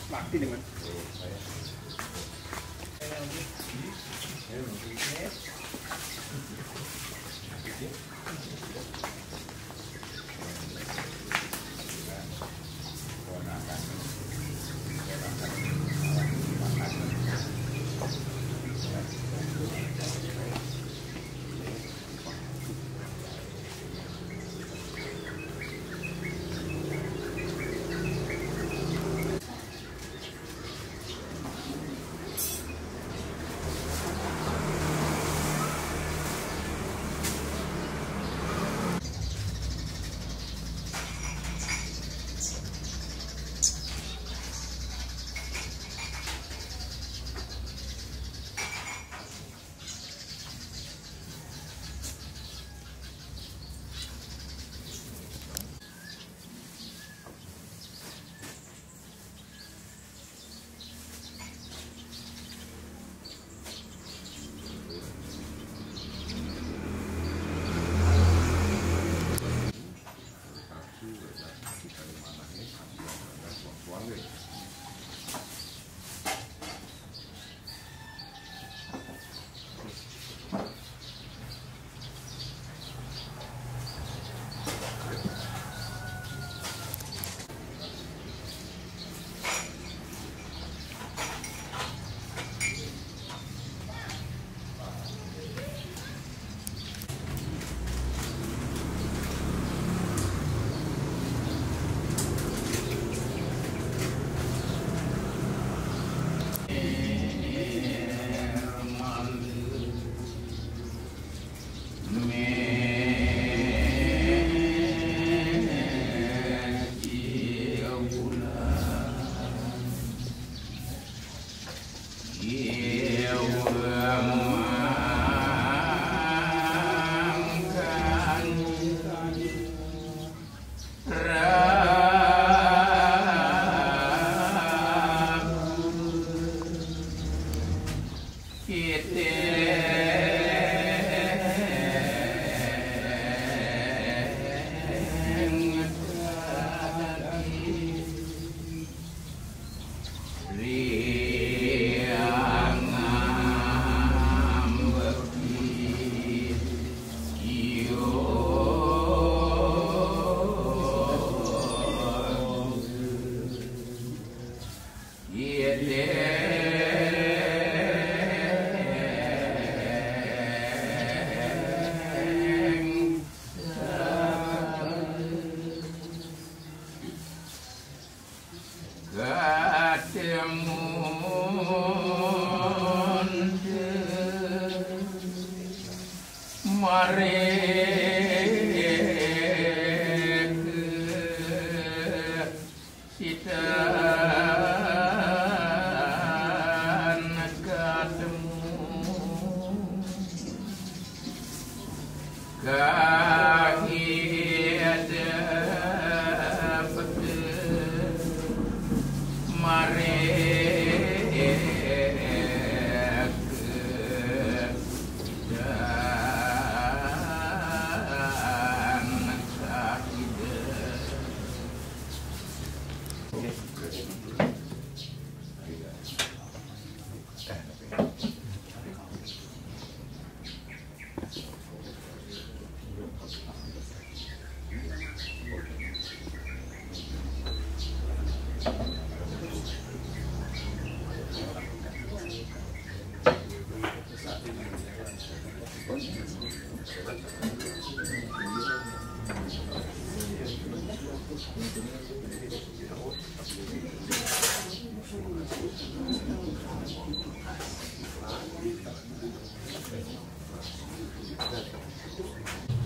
Mati dengan.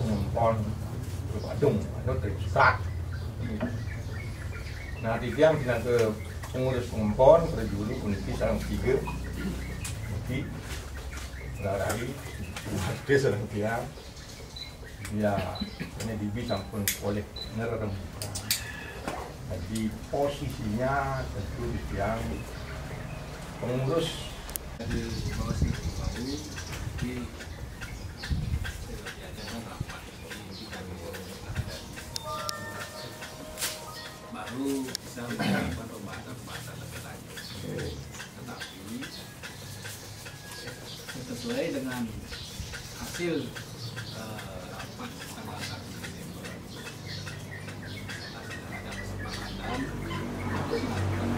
Pengempon ke Bandung, Bandung terpusat. Nah, Tidiang bilang ke pengurus pengempon, ke dulu kunci sarang 3, Bukti, Larai, Ade sarang Tiang, Ya, ini disampun oleh nerembukan. Jadi posisinya tentu di yang pengurus dari bawah sini baru di diadakan rapat di kami baru bisa melakukan pembahasan lebih lanjut. Tetapi sesuai dengan hasil rapat tanggal 1 Desember ada kesepakatan untuk melakukan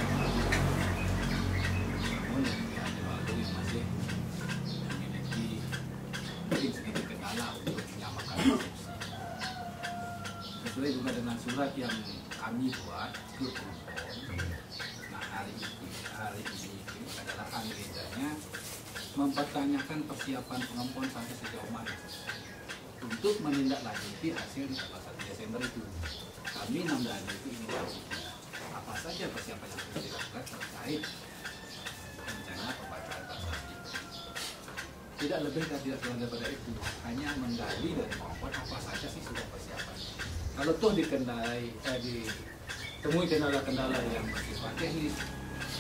namun yang baru yang masih memiliki mungkin sedikit kendala untuk menyamakan persepsi. Sesuai juga dengan surat yang kami buat ke Pengepon. Nah hari ini adalah agendanya mempertanyakan persiapan Pengepon sampai sejauh mana untuk menindaklanjuti hasil di tanggal 1 Desember itu. Kami Namdani itu ingin tahu apa saja persiapan yang harus dilakukan terkait rencana pembacaan prasasti. Tidak lebih dan tidak kurang daripada itu, hanya menggali dari Pengepon apa saja sih sudah persiapan. Kalau toh ditemui kendala-kendala yang bersifat teknis,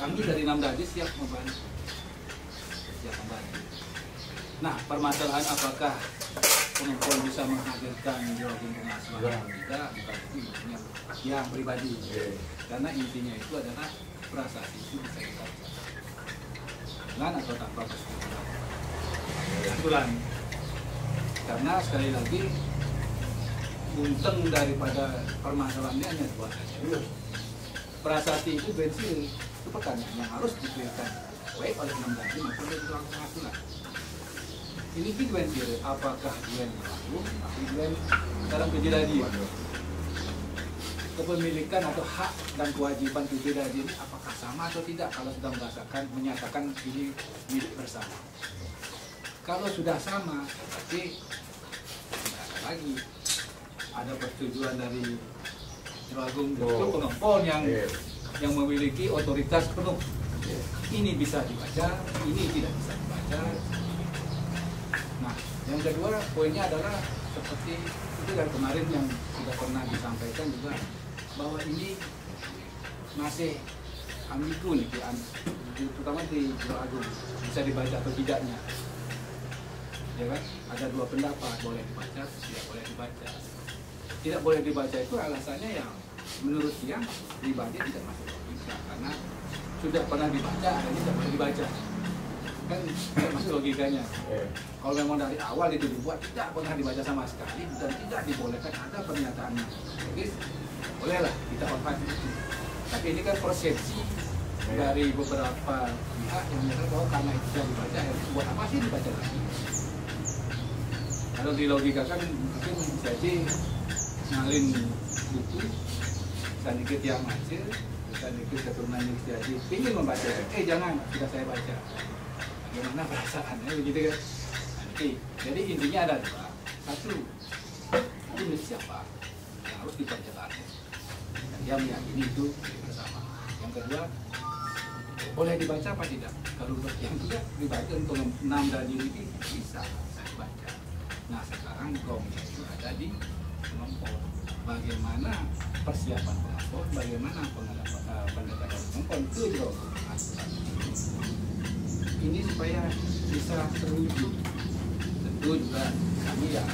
kami dari Namdani siap membantu. Nah, permasalahan apakah Pengepon bisa menghadirkan Joagung Pengasman atau tidak, bukan itu intinya yang pribadi. Karena intinya itu adalah prasasti itu bisa dibaca dengan atau tanpa persetujuan. Karena sekali lagi bunteng daripada permasalahannya hanya dua saja. Prasasti itu bensin itu pertanyaan yang harus diberikan baik oleh Namdani maupun oleh Joagung Pengasman. Ini Duen kira apakah Duen lalu Duen dalam kejadian kepemilikan atau hak dan kewajiban kejadian ini apakah sama atau tidak kalau sudah menyatakan ini milik bersama. Kalau sudah sama berarti tidak ada lagi ada persetujuan dari Joagung untuk Pengepon yang memiliki otoritas penuh. Ini bisa dibaca, ini tidak bisa dibaca. Nah, yang kedua poinnya adalah seperti itu kan kemarin yang sudah pernah disampaikan juga bahwa ini masih ambigu nih, terutama di Joagung bisa dibaca atau tidaknya, ya kan? Ada dua pendapat, boleh dibaca, tidak boleh dibaca. Tidak boleh dibaca itu alasannya yang menurut dia pribadi tidak masuk logika karena sudah pernah dibaca, akhirnya tidak boleh dibaca. Kan tidak masuk logikanya. Kalau memang dari awal itu dibuat tidak pernah dibaca sama sekali dan tidak dibolehkan ada pernyataannya, jadi bolehlah kita hormati itu. Tapi ini kan persepsi dari beberapa pihak yang menyatakan bahwa karena itu tidak dibaca, buat apa sih dibaca lagi? Kalau dilogikakan mungkin jadi ngalin buku sedikit yang macet, sedikit keturunan yang jadi ingin membaca, jangan sudah saya baca. Bagaimana perasaannya begitu kan? Nanti, jadi intinya ada dua. Satu, ini siapa yang harus diperjelas. Dia meyakini itu bersama. Yang kedua, boleh dibaca apa tidak? Kalau yang tidak dibaca untuk Namdani ini bisa saya baca. Nah sekarang gongnya itu ada di Pengepon. Bagaimana persiapan Pengepon? Bagaimana pendekatan Pengepon itu juga ini supaya bisa terwujud. Tentu juga kami ya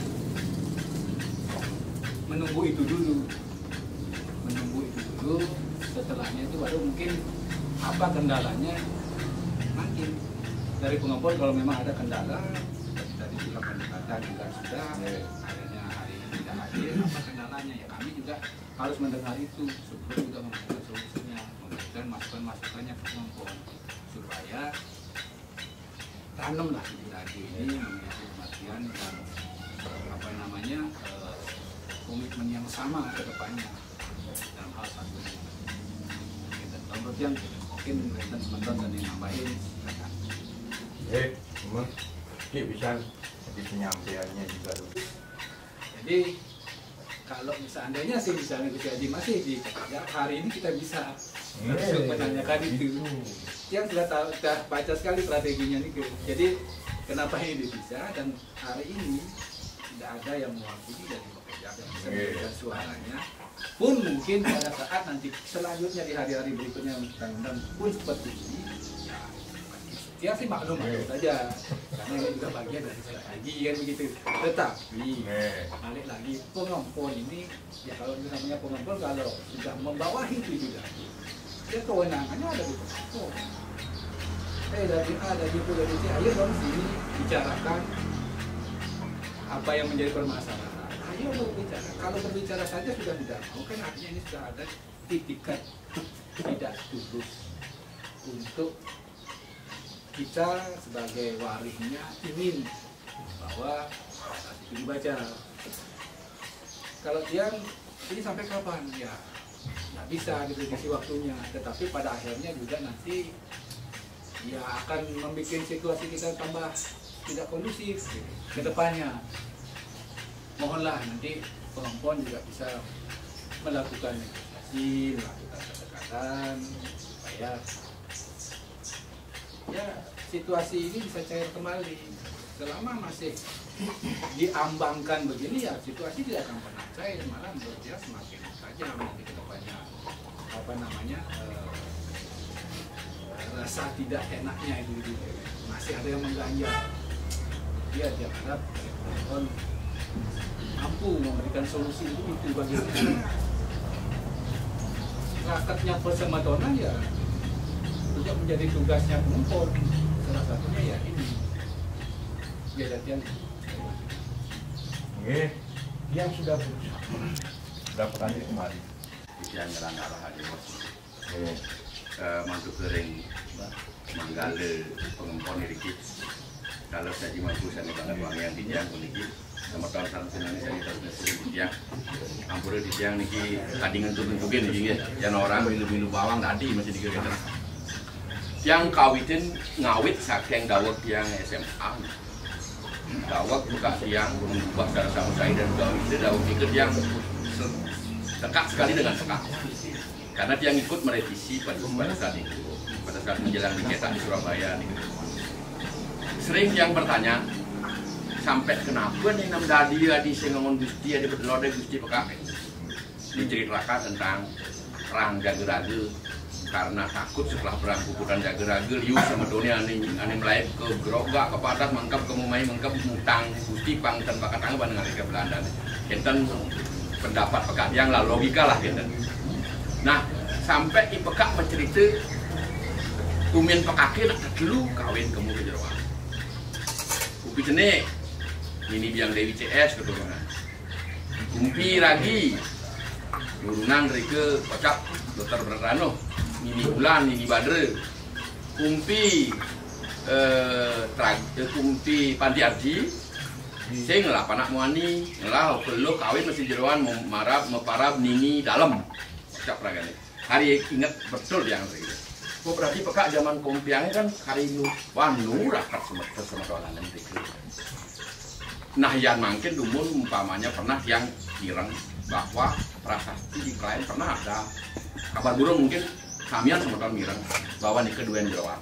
menunggu itu dulu, setelahnya itu baru mungkin apa kendalanya makin dari Pengepon. Kalau memang ada kendala seperti tadi sudah pendekatan juga sudah adanya hari ini tidak hadir, apa kendalanya ya kami juga harus mendengar itu sebelum juga memberikan solusinya, memberikan masukan-masukannya ke Pengepon supaya tanamlah di ini memiliki kematian dan apa namanya komitmen yang sama ke depannya dalam hal satu ini. Dan kemudian mungkin teman-teman dan yang nambahin silakan. Memang bisa jadi penyampaiannya juga dulu. Jadi kalau seandainya sih misalnya jadi masih di hari ini kita bisa menanyakan itu. Yang sudah baca sekali strateginya nih. Jadi kenapa ini bisa dan hari ini tidak ada yang mewakili dari pekerja yang bisa memberikan suaranya. Pun mungkin pada saat nanti selanjutnya di hari-hari berikutnya undang-undang pun seperti ini, ya sih maklum saja, karena ini juga bagian dari strategi kan begitu. Tetapi balik lagi pengompon ini, ya kalau namanya pengompon kalau sudah membawahi 7 dadi, ya kewenangannya ada di pengompon. Dari A, dari B, dari C, ayo dong sini bicarakan apa yang menjadi permasalahan. Ayo berbicara. Kalau berbicara saja sudah tidak mau, kan artinya ini sudah ada titikan tidak tulus untuk kita sebagai warisnya ingin bahwa itu dibaca. Kalau tiang ini sampai kapan ya nggak bisa diprediksi waktunya, tetapi pada akhirnya juga nanti ya akan membuat situasi kita tambah tidak kondusif ke depannya. Mohonlah nanti pengompon juga bisa melakukan negosiasi, melakukan pendekatan supaya ya situasi ini bisa cair kembali. Selama masih diambangkan begini ya situasi tidak akan pernah cair, malah menurut dia semakin tajam nanti ke depannya. Apa namanya rasa tidak enaknya itu masih ada yang mengganjal. Dia harap penonton mampu memberikan solusi itu bagi rakatnya persematonan ya juga menjadi tugasnya penonton. Salah satunya ya ini ya latihan. Yang sudah berusaha berapa kali kemarin? Yang ngelanggar hadir mantu kering manggale pengempon dikit. Kalau saya mampu saya banget uang yang dijang niki sama tahun tahun senang saya terus dijang. Ampura dijang niki kadingan tugen niki ya orang milu bawang tadi masih dikira. Yang kawitin ngawit saking dawet yang SMA. Dawet buka yang buat cara sama saya dan dawet ikut yang dekat sekali dengan sekarang. Karena dia ngikut merevisi pada saat itu, pada saat menjelang dicetak di Surabaya. Sering yang bertanya, sampai kenapa nih nam dadi di sengongon gusti ada berlode gusti PKI. Diceritakan tentang perang Jager-Raga karena takut setelah perang puputan Jager-Raga liu sama dunia ane melayu ke Grogak ke Patas mengkap ke Mumai mengkap mutang gusti pang tanpa katang dengan ke Belanda. Enten pendapat PKI yang lah logika lah enten. Nah, sampai IPK mencerita kumin pekake nak dulu kawin kamu ke Jeroan. Upi jenek, ini biang Dewi CS keturunan. Kumpi lagi, nurunan dari ke kocak Dr. Bertrano. Ini bulan, ini badre. Kumpi, kumpi Panti Arji. Saya ngelah panak muani, ngelah peluk kawin masih Jeroan marab meparab nini dalam. Praga nih. Hari ingat betul yang itu. Oh, berarti pekak zaman kompiangnya kan hari itu rakat sama soalan itu. Nah, yang mungkin dumun umpamanya pernah yang kirang bahwa prasasti di klien pernah ada kabar burung mungkin samian sama tahun mireng bahwa nih kedua yang Jeroan.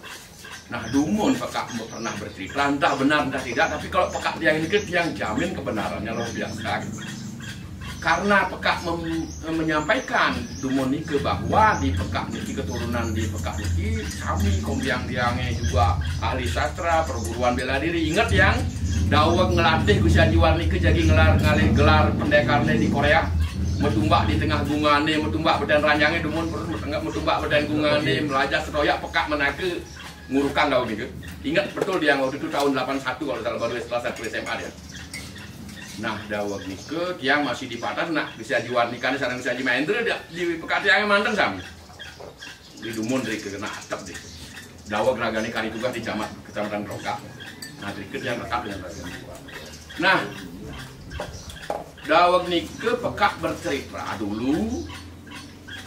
Nah, dumun pekak pernah bercerita entah benar entah tidak, tapi kalau pekak yang ini yang jamin kebenarannya luar biasa. Karena pekak menyampaikan dumonike bahwa di pekak niki keturunan di pekak niki kami kompiang-tiangnya juga ahli sastra perguruan bela diri. Ingat yang daweg ngelatih Gusti Haji Warnike jadi gelar pendekarnya di Korea. Metumbak di tengah gungane, metumbak badan ranjangnya dumun metumbak badan gungane melajar setoyak pekak menake ngurukan daweg nike. Ingat betul dia waktu itu tahun 81 kalau salah baru setelah 1 SMA dia. Nah, daweg nike yang masih di Patas, nah bisa diwarnikan sarang bisa dimainter di pekat yang manten sami. Di dumun dari kena atap deh. Daweg ragane kali tugas di Kecamatan Grogak. Nah, dari yang lekat dengan ragane. Nah, daweg nike pekak bercerita dulu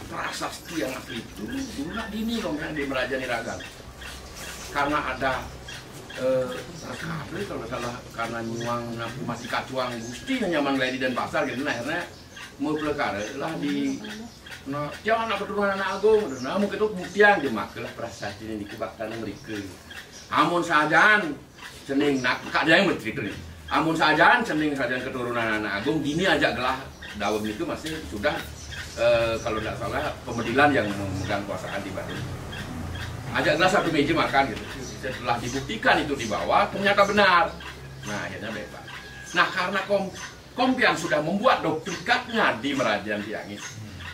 prasasti yang itu dulu nak dini dong yang di Merajani Ragan. Karena ada kalau salah karena nyuang masih kacuang gusti nyaman lady dan pasar gitu nah akhirnya mau pelekar lah di jangan anak keturunan anak agung nah mungkin itu buktian dia makelah prasasti ini dikebaktan mereka amun sajan seneng nak kak dia yang bercerita nih Amun sajan cending sajan keturunan anak agung dini ajak gelah daweg itu masih sudah kalau tidak salah pemedilan yang memegang kuasaan di Bandung. Ajak gelah satu meja makan gitu. Setelah dibuktikan itu dibawa ternyata benar. Nah akhirnya bebas. Nah karena Kompiang sudah membuat duplikatnya di Merajan Tiangi.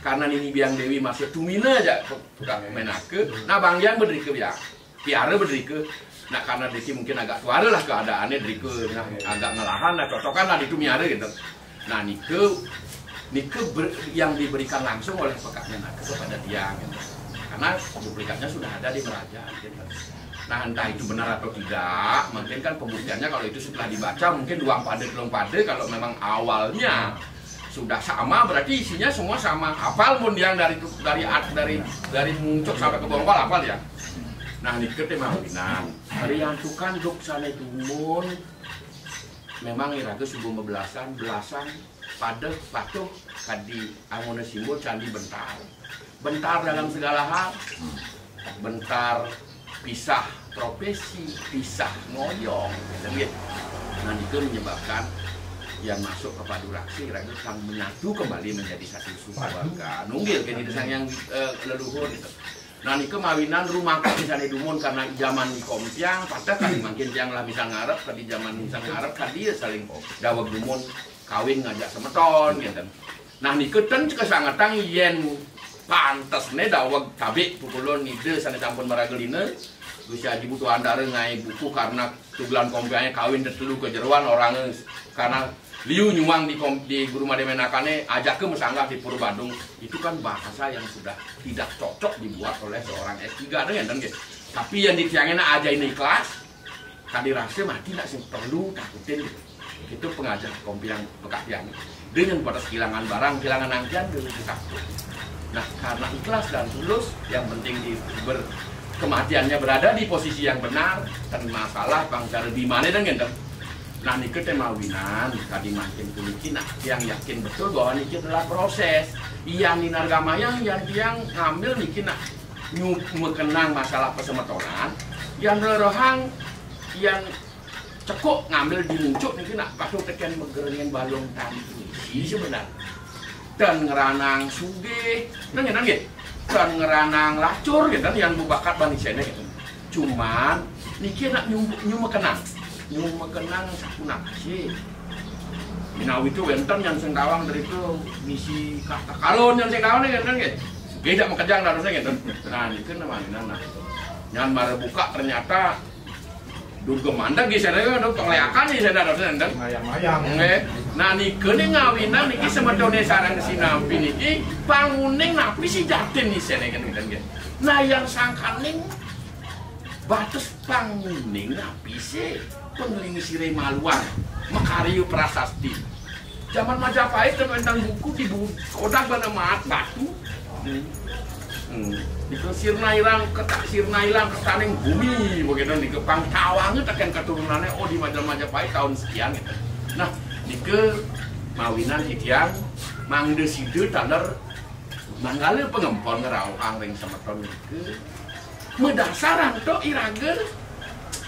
Karena Nini Biang Dewi masih tumina aja sudah menake. Nah Bang Yang berdiri ke Biang, Tiara berdiri ke. Nah karena Deki mungkin agak suara lah keadaannya berdiri ke, nah, agak ngelahan lah, cocokan lah di tumiara gitu. Nah Nike yang diberikan langsung oleh pekaknya Nake kepada Tiang gitu. Karena duplikatnya sudah ada di Merajan gitu. Nah entah itu benar atau tidak, mungkin kan pembuktiannya kalau itu setelah dibaca mungkin luang pade kalau memang awalnya sudah sama berarti isinya semua sama. Hafal mun yang dari muncul sampai ke bongkol hafal ya. Nah niket emang binan. Riantukan duk sane dumun. Memang iraga subuh belasan pada patuh kadi angone simbol candi bentar. Bentar dalam segala hal. Bentar pisah profesi, pisah ngoyong, gitu. Nah itu menyebabkan yang masuk ke Paduraksi ragu sang menyatu kembali menjadi satu keluarga. Nunggil kan itu sang yang leluhur gitu. Nah ini kemawinan rumah di sana dumun karena zaman di Kompiang, pada kali makin yang lah misal ngarep, tadi zaman misal ngarep tadi saling dawag dumun kawin ngajak semeton gitu. Nah ini keten kesangatang yen pantes nih dawag cabe pukulon ide sana campur marageline. Gusti Haji butuh andare ngai buku karena tugelan Kompiangnya kawin tetelu ke jeruan orang karena liu nyuang di Guru Made Menakane ajak ke mesanggah di Purwodadi itu kan bahasa yang sudah tidak cocok dibuat oleh seorang S3 dengan gitu. Tapi yang ditiangin aja ini kelas kadi rasa mati tidak sih perlu takutin gitu. Itu pengajar Kompiang bekas yang dengan batas kehilangan barang kehilangan angkian dulu takut. Nah karena ikhlas dan tulus yang penting kematiannya berada di posisi yang benar dan masalah bangsa di mana dan gitu. Nah ini ketemawinan tadi makin kulikin yang yakin betul bahwa ini adalah proses yang di Nargamayang yang ngambil niki nak mengenang masalah persemetonan yang lerohang yang cekuk ngambil di muncuk niki nak patuh tekan megerengan balong tadi puisi sebenarnya dan ngeranang suge dan gitu dan ngeranang lacur gitu yang bubakat banisene gitu. Cuman niki nak nyumekenang saku nasi. Minawi itu wenten yang sengkawang dari itu misi kata kalon yang sengkawang kan gitu. Beda mekejang harusnya gitu. Nah itu namanya nah. Yang baru buka ternyata durga manda gesernya udah pengleakan nih saya harusnya dan mayang-mayang. Nah niki ngawinan niki semedone sarang sinampi niki panguning napi si jatin nih saya kan gitu. Nah yang sangkaning batas panguning napi sih pengeling sire maluan Mekariu Prasasti zaman Majapahit tentang buku di kodak bana maat batu itu sirnailang ketaning bumi begitu di kepang cawangnya tekan keturunannya di Majapahit tahun sekian gitu. Nah ke mawinan hitiang mangde side taler manggale pengempon ngerau angring semeton ke medasaran to irager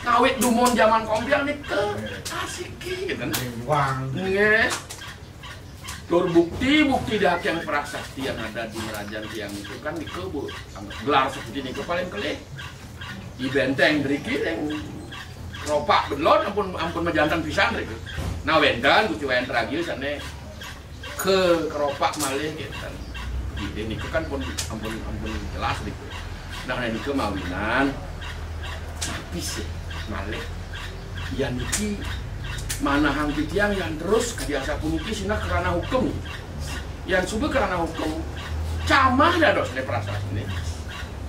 kawit dumun zaman Kompiang nih ke asik gitu kan terbukti dak yang prasasti yang ada di Merajan Tiang itu kan di kebu gelar seperti ini ke paling kelih di benteng beriki yang ropak belon ampun mejantan pisan gitu. Nah wendan gusti wayan tragil sana ke ropak malih gitu kan ini kan pun ampun jelas gitu. Nah ini ke mawinan tapi sih malih yang niki mana hang tiang yang terus kebiasa puniki sina kerana hukum yang subuh kerana hukum camah dah dos ne prasasti ini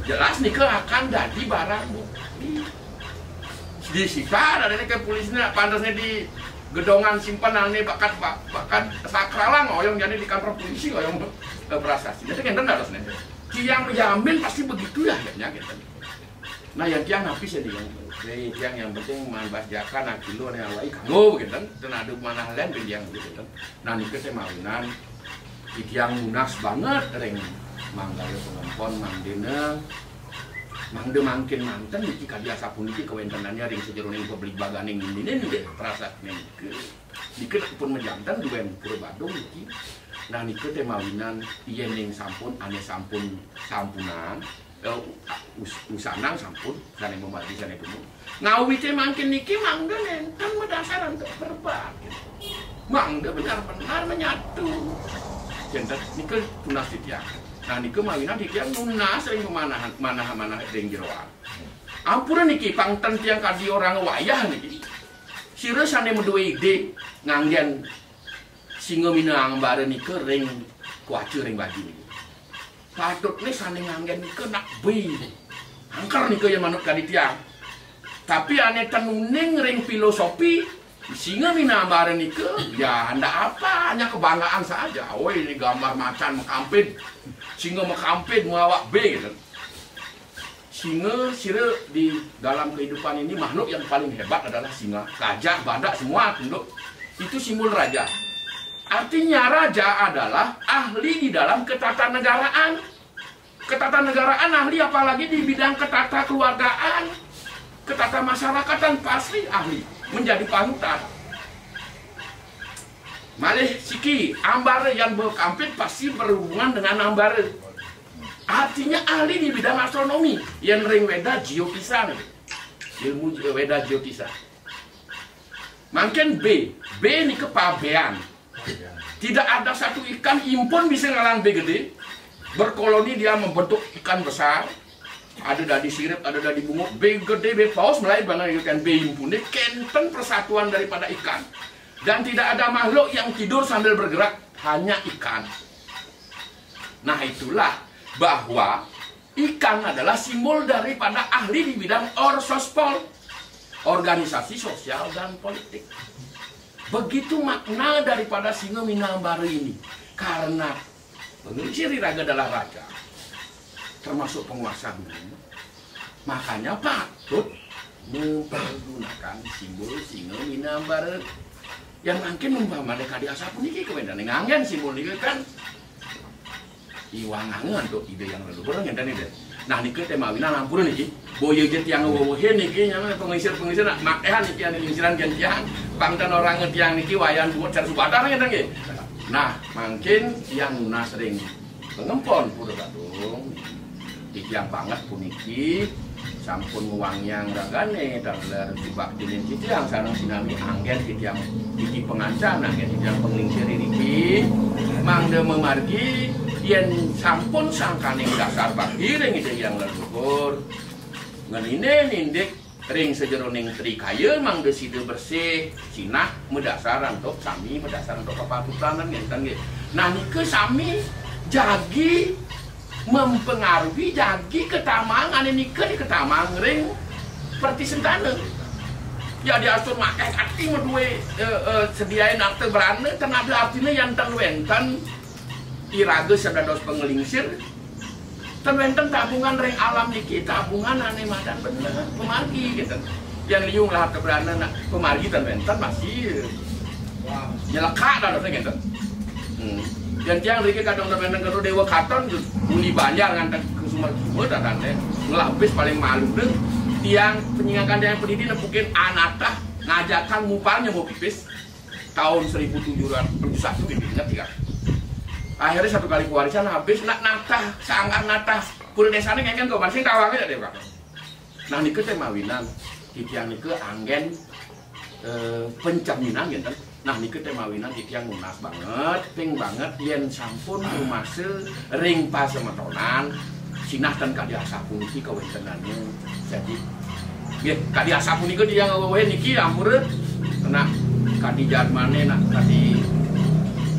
jelas nih akan jadi barang bukti disita ada ke polisnya pantasnya di gedongan simpanan nih bakat sakralang oyong jadi di kantor polisi oyong prasasti jadi kan dah dos ne tiang menjamin pasti begitu ya kayaknya gitu. Nah yang tiang habis ya tiang yang penting manbas jaka nak kilo nih awai kanggo begitu dan ada mana lain yang begitu. Nah nih saya mawinan tiang munas banget ring manggale pengempon mandina Mangde mangkin manten niki kadi asapun niki kawentenannya ring sejeroning publik baganing ini nih terasa niki. Niki pun menjantan duen pura Badung niki. Nah niki teh mawinan yen ning sampun ane sampun sampunan usanang sampun sane memargi sane penuh. Ngawi teh mangkin niki mangde nenten medasaran untuk berbat. Mangde benar-benar menyatu. Jenten niki tunas titiang. Nah niki mawinan titiang nunas ring manah ring jeroan. Ampura niki pangten tiang kadi orang wayah niki. Sire sane menduwe ide nganggen singa minang bare niki ring kuace ring baju niki. Patutne sane nganggen niki nak bi. Angker niki yang manut kadi tiang. Tapi ane tenuning ring filosofi singa minang bare niki ya anda apa hanya kebanggaan saja. Oh ini gambar macan mekampit. Singa mekampit mawak B gitu. Singa sira di dalam kehidupan ini makhluk yang paling hebat adalah singa, gajah, badak semua tunduk. Itu simbol raja. Artinya raja adalah ahli di dalam ketatanegaraan. Ketatanegaraan ahli apalagi di bidang ketatakeluargaan, ketatamasyarakatan pasti ahli, menjadi panutan. Malih siki ambare yang berkampit pasti berhubungan dengan ambare. Artinya ahli di bidang astronomi yang ring weda geotisa nih. Ilmu weda geotisa. Mungkin B ini kepabean. Tidak ada satu ikan impun bisa ngalang B gede. Berkoloni dia membentuk ikan besar. Ada dari sirip, ada dari bungut. B gede, B paus mulai banget ikan B impun. Ini kenten persatuan daripada ikan. Dan tidak ada makhluk yang tidur sambil bergerak, hanya ikan. Nah itulah bahwa ikan adalah simbol daripada ahli di bidang orsospol, organisasi sosial dan politik. Begitu makna daripada singa minang bare ini, karena pengincir raga adalah raja, termasuk penguasa dunia. Makanya patut mempergunakan simbol singa minang bare. Yang mungkin umpama deka di asapun niki kewendan ngangen simbol niki kan iwangangan tuh ide yang leluhur ngenten ide. Nah niki teh mawina lampur niki boyo jet yang wowohe niki yang pengisir nak makehan niki yang ngisiran gentiang pangten orang ngetiang niki wayan buat cer subatan ngenten nggih. Nah mungkin yang nunas ring pengempon pura Badung yang banget puniki sampun uang yang ragane dan subak dinin yang sareng sinami anggen yang iki pengancan anggen yang penglingsir iki mangde memargi yen sampun sangkaning dasar bakti ring ide yang leluhur ngenine nindik ring sejeroning trikaya mangde side bersih sinah medasar untuk sami medasar untuk kepatutan ngenten nggih. Nah nike sami jagi mempengaruhi jagi ketamangan ini ke di ketamang ring seperti sentane ya diatur makai arti medue sediain akte berane tenaga artinya yang tenwenten iraga sedados pengelingsir tenwenten tabungan ring alam niki tabungan ane madan bener pemargi gitu yang liung lah keberane nak pemargi tenwenten masih nyeleka dah gitu. Dan tiang riki kadang temen karo dewa katon muni banjar ngantek ke sumber dan teh ngelapis paling malu deh tiang penyingakan yang pendidi nepukin anata ngajakan mupalnya mau pipis tahun 1771 ingat ya. Akhirnya satu kali pewarisan habis nak natah sangat natah pura desane ngeken kok masih tawang aja deh Pak. Nah nike teh mawinan di tiang nike anggen pencaminan gitu. Nah niki teh mawinan yang lunas banget, ping banget yen sampun rumase ring pasemetonan sinah dan kadi asapun niki kawentenannya. Jadi nggih kadi asapun niki dia ngawewe niki ampura kena kadi jarmane nak kadi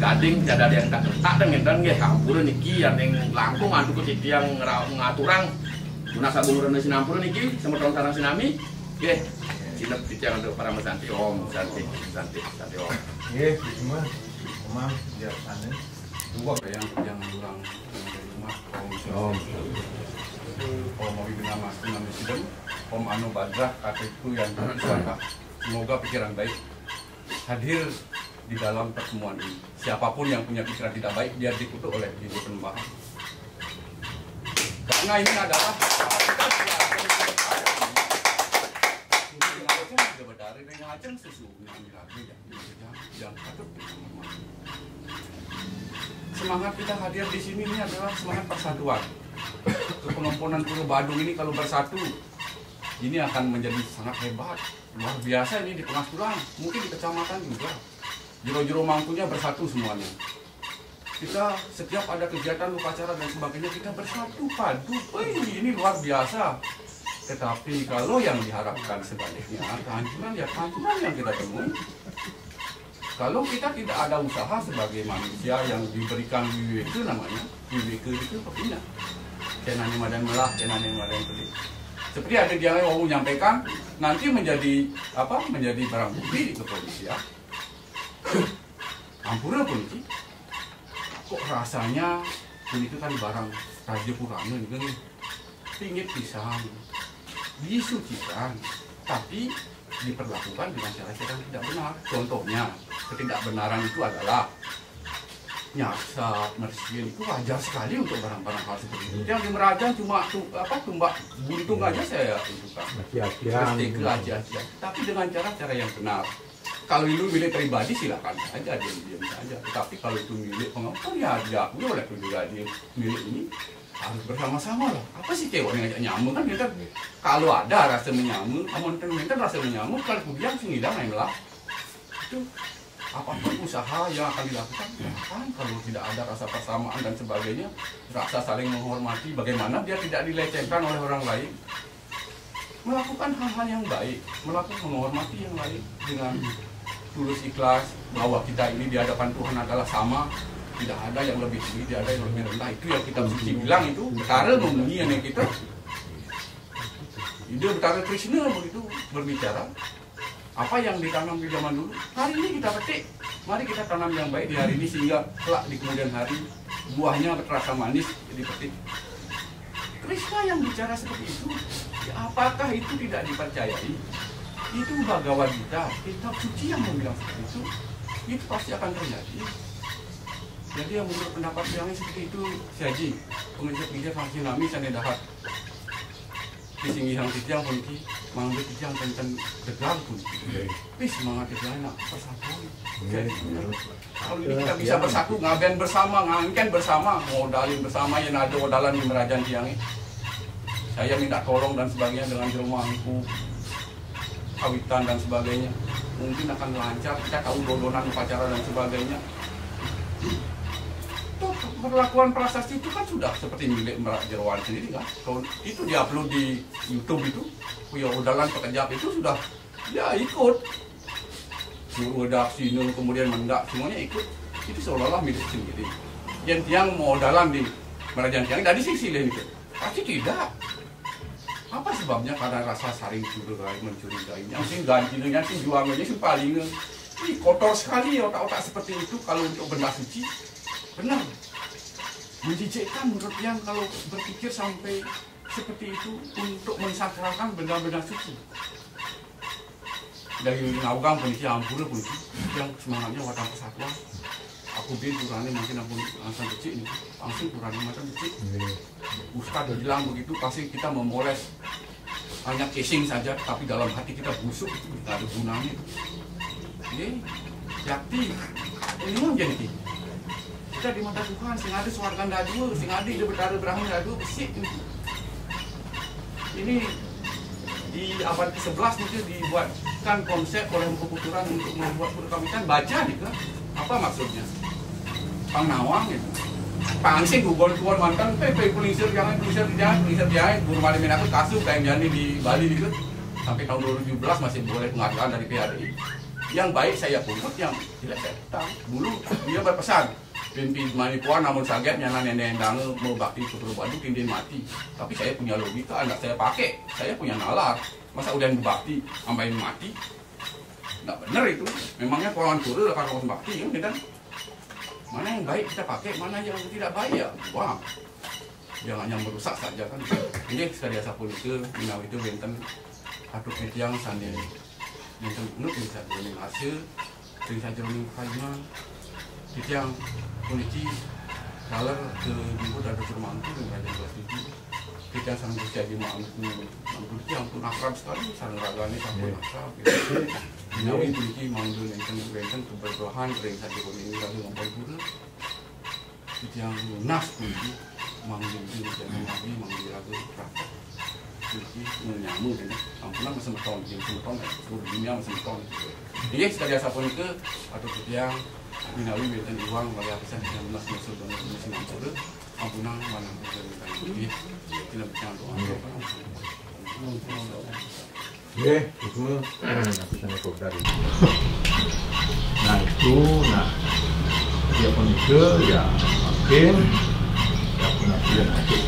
gading tidak ada yang tak ngenten nggih ampura niki yang langkung antuk ke yang ngaturang guna sabungurna sinampura niki semeton sareng sinami nggih. Silap titiang untuk para mesanti om, santi om. Iya, cuma omam biar sana. Dua yang orang rumah om mau dengan mas dengan sidem om Anu Badrah kakekku yang bersama. Semoga pikiran baik hadir di dalam pertemuan ini. Siapapun yang punya pikiran tidak baik biar dikutuk oleh Ibu Penembahan. Karena ini adalah Ngajeng sesungguhnya lagi yang patut dihormati. Semangat kita hadir di sini ini adalah semangat persatuan. Kekelompokan Pulau Badung ini kalau bersatu, ini akan menjadi sangat hebat, luar biasa ini di Pengasuran, mungkin di kecamatan juga. Jero-jero Mangkunya bersatu semuanya. Kita setiap ada kegiatan upacara dan sebagainya kita bersatu padu. Ini luar biasa. Tetapi kalau yang diharapkan sebaliknya, kehancuran ya kehancuran yang kita temui. Kalau kita tidak ada usaha sebagai manusia yang diberikan WWK namanya, WWK itu pokoknya cenani madan melah, cenani madan pelik. Seperti ada dia yang mau menyampaikan, nanti menjadi apa? Menjadi barang bukti di kepolisian. Ampura polisi, kok rasanya itu kan barang Raja Purana nih, pinggir pisang. Disucikan, tapi diperlakukan dengan cara-cara yang tidak benar. Contohnya, ketidakbenaran itu adalah nyasar, mersihin itu wajar sekali untuk barang-barang hal seperti itu. Yang di Merajan cuma tumbak buntung aja saya tunjukkan. Aja. Tapi dengan cara-cara yang benar. Kalau itu milik pribadi silakan saja, diam-diam saja. Tapi kalau itu milik pengampun ya diakui oleh pribadi milik ini. Harus bersama-sama lah. Apa sih cewek yang ngajak nyamuk kan kita kalau ada rasa menyamuk, amun kan rasa menyamuk kalau kemudian sing hilang lah. Itu apapun usaha yang akan dilakukan kan kalau tidak ada rasa persamaan dan sebagainya, rasa saling menghormati, bagaimana dia tidak dilecehkan oleh orang lain. Melakukan hal-hal yang baik, melakukan menghormati yang lain dengan tulus ikhlas bahwa kita ini di hadapan Tuhan adalah sama. Tidak ada yang lebih tinggi, tidak ada yang lebih rendah. Itu yang kita mesti bilang itu betara memuji yang kita. Ide betara Krishna begitu berbicara. Apa yang ditanam di zaman dulu, hari ini kita petik. Mari kita tanam yang baik di hari ini sehingga kelak di kemudian hari buahnya terasa manis dipetik. Krishna yang bicara seperti itu, ya apakah itu tidak dipercayai? Itu Bhagavad Gita, kitab suci yang membilang seperti itu pasti akan terjadi. Jadi yang menurut pendapat yang seperti itu, Siaji, pengejar-pengejar vaksin nami sana dahat. Disinggi yang tijang pun ki, manggil tijang tentang degang pun. Tapi semangat itu enak persatuan. Kalau ini kita bisa bersatu, ngaben bersama, ngangken bersama, modalin bersama, yang ada modalan di Merajan Tiangi. Saya minta tolong dan sebagainya dengan jerumangku, kawitan dan sebagainya. Mungkin akan lancar, kita tahu dodonan upacara dan sebagainya. Perlakuan prasasti itu kan sudah seperti milik Merak Jeroan sendiri kan. Kalau itu diupload di YouTube itu, Puya Udalan Pekejap itu sudah ya ikut. Suruh redaksi, kemudian mendak, semuanya ikut. Itu seolah-olah milik sendiri. Yang tiang mau dalam di Merajan Tiang dari sisi lain itu. Pasti tidak. Apa sebabnya? Karena rasa saling curigai, mencurigai. Yang sih gantinya sih juangnya sih paling kotor sekali otak-otak seperti itu kalau untuk benda suci. Benar. Menjijikkan menurut yang kalau berpikir sampai seperti itu untuk mensakralkan benda-benda suci. Dari Naugang polisi Ampura polisi yang semangatnya watang persatuan. Aku bin kurangnya mungkin aku langsung kecil ini, langsung kurangnya macam kecil. Ustadz bilang begitu pasti kita memoles hanya casing saja, tapi dalam hati kita busuk itu tidak ada gunanya. Jadi, yakti ini mau jadi. Di mata Tuhan, sing ada suarga dadu, sing ada di betara Brahma dadu, besik. Ini di abad ke-11 itu dibuatkan konsep oleh Empu Puturan untuk membuat perkawinan. Baca juga, apa maksudnya? Pangnawang itu. Pangsing Google mantan, pulisir jangan, guru malam aku kasus kayak jadi di Bali gitu. Sampai tahun 2017 masih boleh penghargaan dari PHRI. Yang baik saya pungut, yang tidak saya tahu. Dulu dia berpesan. Pimpi manipuan namun saget nyana nenek dange mau bakti putra Badung tindin mati. Tapi saya punya logika, anak saya pakai, saya punya nalar. Masa udah bakti sampai mati? Nggak bener itu. Memangnya kawan turun lah kalau bakti kan? Mana yang baik kita pakai, mana yang tidak baik ya? Wah, jangan yang merusak saja kan. Ini sekali asapun itu, minau itu benten atau yang sandi benten nuk bisa jeroning hasil, bisa jeroning kajian. Yang polisi kaler ke Ibu dan Dokter Mantu dengan Raja 12 kita yang sarang bersiaji mangku yang pun akrab sekali sarang ragani sampai akrab gitu. Nyawi beli mangku enten keberdohan ring satu ini lagi ngomong dulu itu yang lunas pun mangku itu jadi nabi mangku lagu praktek jadi menyambung kan ampunan masih beton yang beton seluruh dunia masih beton dia sekali asapun itu atau yang minawi beten uang bagi apisan yang lunas masuk dan masih mampu ampunan mana berikan lebih tidak berjalan doa itu apisan itu dari nah itu dia pun itu ya makin ya punya pilihan aja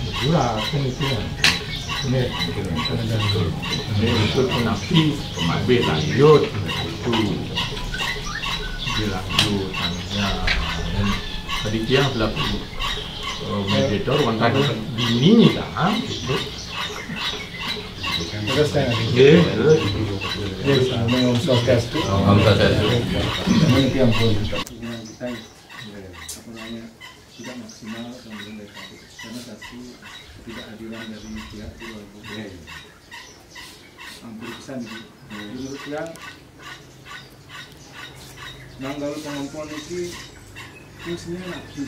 itulah kan itu ini itu pun api pemabit lanjut itu dilanjut hanya dan tadi dia berlaku mediator wanita dini kan gitu terus saya memang sosial itu yang pun hubungan kita apa namanya tidak maksimal kemudian dari karena satu ketidakhadiran dari pihak keluarga hampir pisan gitu. Menurut yang nanggal pengompon ini fungsinya nafsu.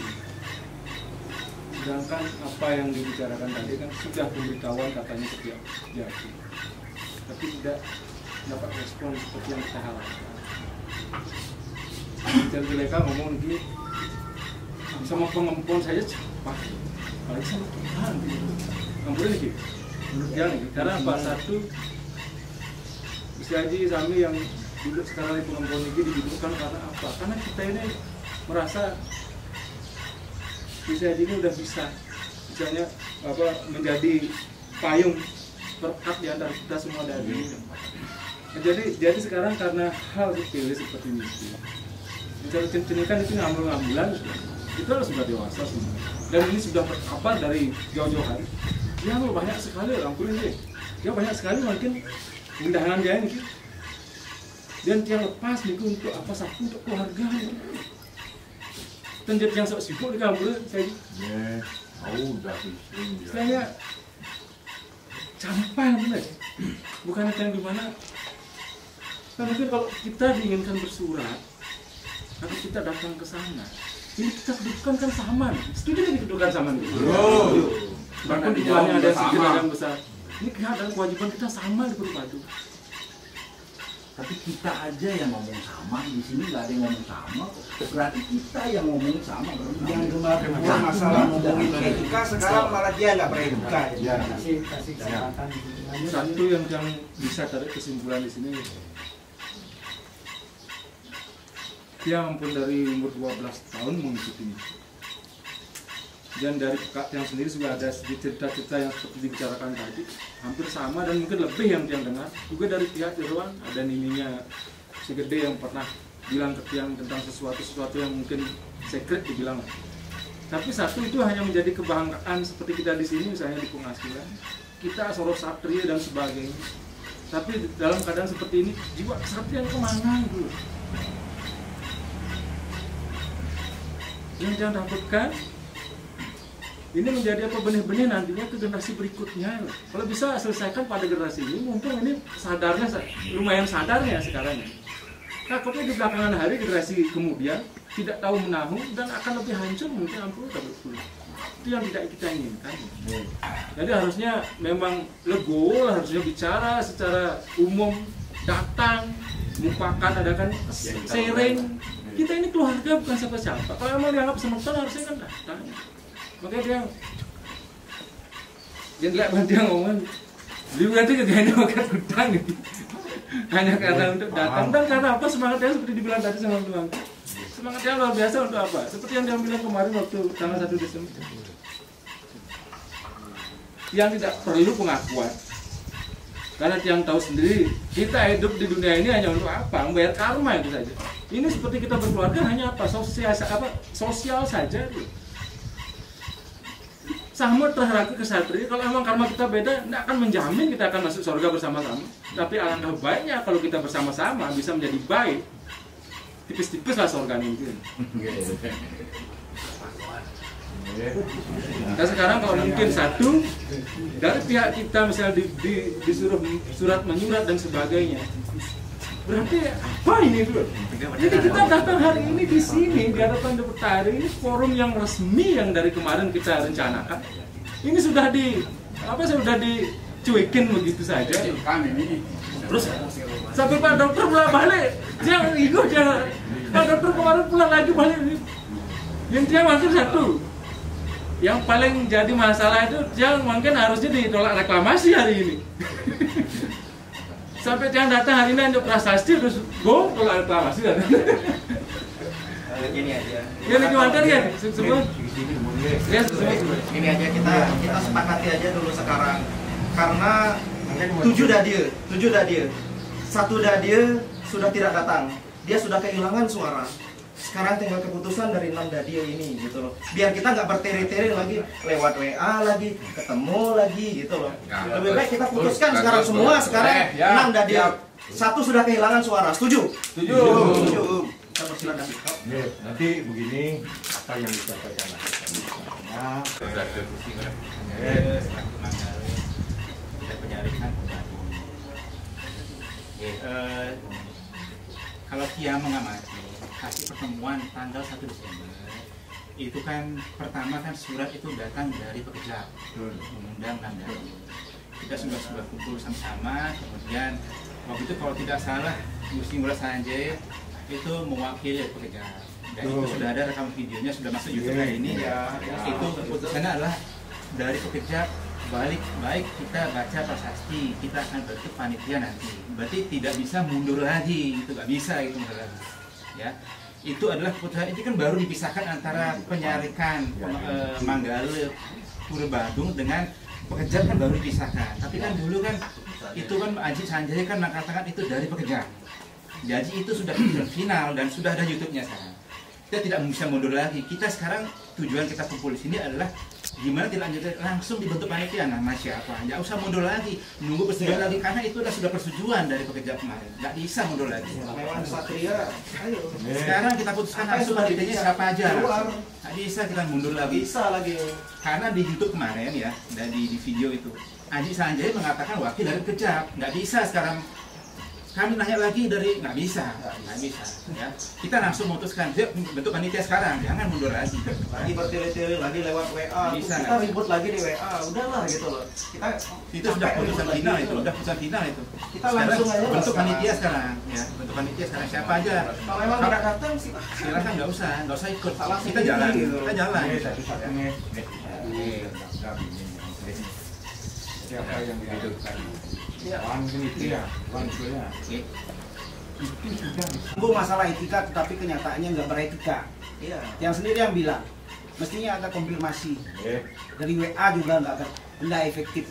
Sedangkan apa yang dibicarakan tadi kan sudah pemberitahuan katanya setiap jadi, tapi tidak dapat respon seperti yang kita harapkan. Jadi mereka ngomong lagi sama pengompon saja cepat, apalagi sama Tuhan gitu. Ampun lagi, menurut dia nih, karena apa satu bisa aja sami yang duduk sekarang di pengompon ini didudukkan karena apa? Karena kita ini merasa bisa ini udah bisa misalnya apa menjadi payung perekat di antara kita semua dari ini. Nah, jadi sekarang karena hal sepele seperti ini, bicara cincinikan itu ngambil-ngambilan itu harus sudah dewasa semua. Dan ini sudah terkapar dari jauh-jauh hari. Dia banyak sekali orang kulit dia banyak sekali mungkin undangan dia ini. Dan yang lepas nih untuk apa sapu untuk keluarga. Dan jadi yang sok sibuk di kampung saya. Istilahnya campai benar. Bukan yang di mana. Kan mungkin kalau kita diinginkan bersurat atau kita datang ke sana, ini kita kedudukan kan sama. Setuju nih kedudukan sama nih. Bahkan di jalannya ada sedikit yang besar. Ini keadaan kewajiban kita sama di Padu. Tapi kita aja yang ngomong sama, di sini nggak ada yang ngomong sama. Berarti kita yang ngomong sama. Yang kemarin masalah ngomongin etika, sekarang malah dia nggak beretika. Satu yang bisa tarik kesimpulan di sini, dia ampun dari umur 12 tahun mengikuti ini. Dan dari Kak Tiang sendiri sudah ada cerita-cerita yang seperti dibicarakan tadi, hampir sama dan mungkin lebih yang Tiang dengar. Juga dari pihak Irwan ada nininya si gede yang pernah bilang ke Tiang tentang sesuatu yang mungkin secret dibilang. Tapi satu itu hanya menjadi kebanggaan seperti kita di sini misalnya di pengasilan, kita Soro Satria dan sebagainya. Tapi dalam keadaan seperti ini jiwa kesatria kemana gitu? Yang jangan takutkan. Ini menjadi apa benih-benih nantinya ke generasi berikutnya. Kalau bisa selesaikan pada generasi ini, mumpung ini sadarnya lumayan sadarnya sekarang. Takutnya di belakangan hari generasi kemudian tidak tahu menahu dan akan lebih hancur mungkin ampun betul. Itu yang tidak kita inginkan. Jadi harusnya memang legowo, harusnya bicara secara umum, datang, mupakan, adakan sharing. Kita ini keluarga bukan siapa-siapa. Kalau emang dianggap semeton harusnya kan datang. Makanya dia nggak bantu ngomong, dia berarti kegayaan makan gudang gitu. Hanya karena untuk datang dan karena apa semangatnya seperti dibilang tadi sama Tuhan. Semangatnya luar biasa untuk apa? Seperti yang dia bilang kemarin waktu tanggal 1 Desember. Yang tidak perlu pengakuan. Karena yang tahu sendiri kita hidup di dunia ini hanya untuk apa? Membayar karma itu saja. Ini seperti kita berkeluarga hanya apa? Sosial saja. Sama terhadap kesatria, kalau memang karma kita beda, tidak akan menjamin kita akan masuk surga bersama-sama. Tapi alangkah baiknya kalau kita bersama-sama bisa menjadi baik. Tipis-tipis lah surga mungkin. Nah sekarang kalau mungkin satu dari pihak kita misalnya disuruh surat menyurat dan sebagainya, berarti apa ini dulu? Jadi kita datang hari ini di sini di hadapan Deputari, ini forum yang resmi yang dari kemarin kita rencanakan. Ini sudah dicuekin begitu saja. Terus sampai Pak Dokter pulang balik, dia ikut dia. Pak Dokter kemarin pulang lagi balik. Yang dia maksud satu, yang paling jadi masalah itu dia mungkin harusnya ditolak reklamasi hari ini. Sampai dia datang hari ini untuk prasasti terus go tolak reklamasi. Gini aja. Ya gimana ya semua? Ya semua. Ini aja kita sepakati aja dulu sekarang. Karena 7 dadir, 1 dadir sudah tidak datang. Dia sudah kehilangan suara. Sekarang tinggal keputusan dari 6 dadir ini gitu loh. Biar kita nggak bertele-tele lagi lewat WA lagi, ketemu lagi gitu loh. Lebih baik kita putuskan sekarang semua sekarang 6 dadir. 1 sudah kehilangan suara. Setuju? Setuju. Nanti begini apa yang disampaikan kalau dia mengamati hasil pertemuan tanggal 1 Desember itu kan pertama kan surat itu datang dari Pekejap mengundang Nandari. Kita sudah kumpul sama-sama, kemudian waktu itu kalau tidak salah Gusti Ngurah Sanjaya itu mewakili Pekejap. Dan itu sudah ada rekam videonya, sudah masuk YouTube hari ini. Itu keputusannya adalah dari Pekejap baik kita baca prasasti, kita akan bentuk panitia nanti. Berarti tidak bisa mundur lagi, itu nggak bisa itu mundur lagi. Ya, itu adalah keputusan. Ini kan baru dipisahkan antara penyarikan Manggale Pura Badung dengan Pekejap kan baru dipisahkan. Tapi kan dulu kan itu kan Aji Sanjaya kan mengatakan itu dari Pekejap. Jadi itu sudah final dan sudah ada YouTube-nya sekarang. Kita tidak bisa mundur lagi. Kita sekarang tujuan kita kumpul di sini adalah gimana tidak lanjut langsung dibentuk panitia nama siapa. Nggak usah mundur lagi, nunggu persetujuan lagi karena itu sudah persetujuan dari Pekejap kemarin. Nggak bisa mundur lagi. Memang Satria, ayo. Sekarang kita putuskan langsung panitianya siapa aja. Nggak bisa kita mundur lagi. Bisa lagi. Karena di YouTube kemarin ya, dan di video itu Aji Sanjaya mengatakan wakil dari Pekejap. Nggak bisa sekarang. Kami nanya lagi dari nggak bisa ya. Kita langsung memutuskan bentuk panitia sekarang, jangan mundur lagi. Lagi bertele-tele lagi lewat WA, Bisa, kita ribut lagi di WA, udahlah gitu loh. Kita itu sudah putusan final itu, Kita langsung aja bentuk panitia sekarang, ya. Bentuk panitia sekarang siapa aja. Kalau memang tidak datang sih, silakan nggak usah ikut. Salah Kita jalan, gitu. kita jalan. Siapa yang diajukan? Itu masalah etika, tetapi kenyataannya nggak beretika. iya. Yang sendiri yang bilang, mestinya ada konfirmasi. Dari WA juga nggak efektif.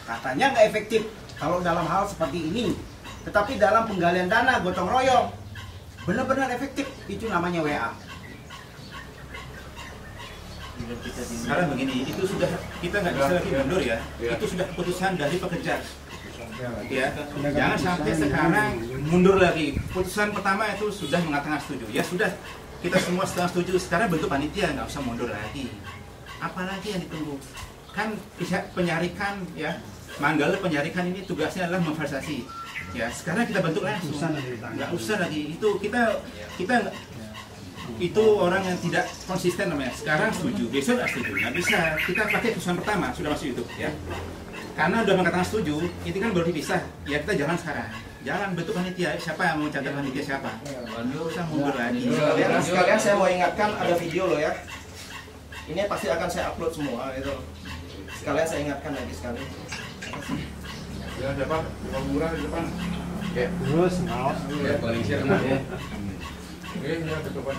Katanya nggak efektif kalau dalam hal seperti ini. Tetapi dalam penggalian dana gotong royong, benar-benar efektif. Itu namanya WA. Sekarang begini, itu sudah kita nggak bisa lagi mundur ya. Itu sudah keputusan dari Pekejap. Ya, jangan sampai sekarang mundur lagi. Putusan pertama itu sudah mengatakan setuju. Ya sudah, kita semua setuju. Sekarang bentuk panitia, nggak usah mundur lagi. Apalagi yang ditunggu? Kan pihak penyarikan ya, Manggale penyarikan ini tugasnya adalah memvalidasi. Ya, sekarang kita bentuk langsung. Nggak usah lagi. Itu kita itu orang yang tidak konsisten namanya. Sekarang setuju, besok nggak setuju. Nggak bisa. Kita pakai putusan pertama sudah masuk YouTube ya. Karena udah mengatakan setuju, itu kan baru dipisah. Ya kita jalan sekarang. Jalan bentuk panitia. Siapa yang mau catat panitia siapa? Nggak usah mundur lagi. Sekalian saya mau ingatkan ada video loh ya. Ini pasti akan saya upload semua itu. Sekalian saya ingatkan lagi sekali. Ya, depan, murah di depan. Ya, Terus mau ya paling share ya. Ya, ke depan.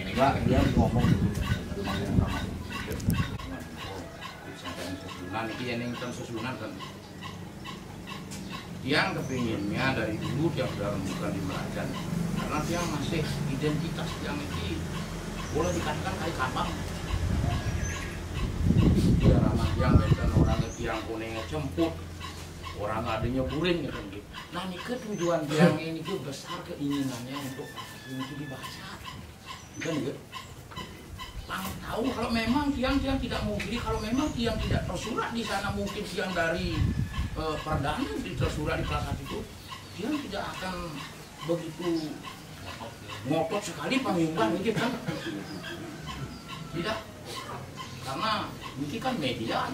Enggak, dia ngomong dulu. Susunan ini yang nonton susunan kan yang kepinginnya dari dulu dia sudah rembukan di Merajan karena dia masih identitas yang ini boleh dikatakan kayak kapal dia ramah yang beda orang yang kuning jemput orang adanya buring gitu. Nah ini tujuan yang ini tuh besar keinginannya untuk ini dibaca kan gitu tahu kalau memang tiang tidak mau beli, kalau memang tiang tidak tersurat di sana, mungkin tiang dari perdana tersurat di kelas 1 itu, tiang tidak akan begitu ngotot sekali pengumuman gitu kan. Tidak, karena ini kan media,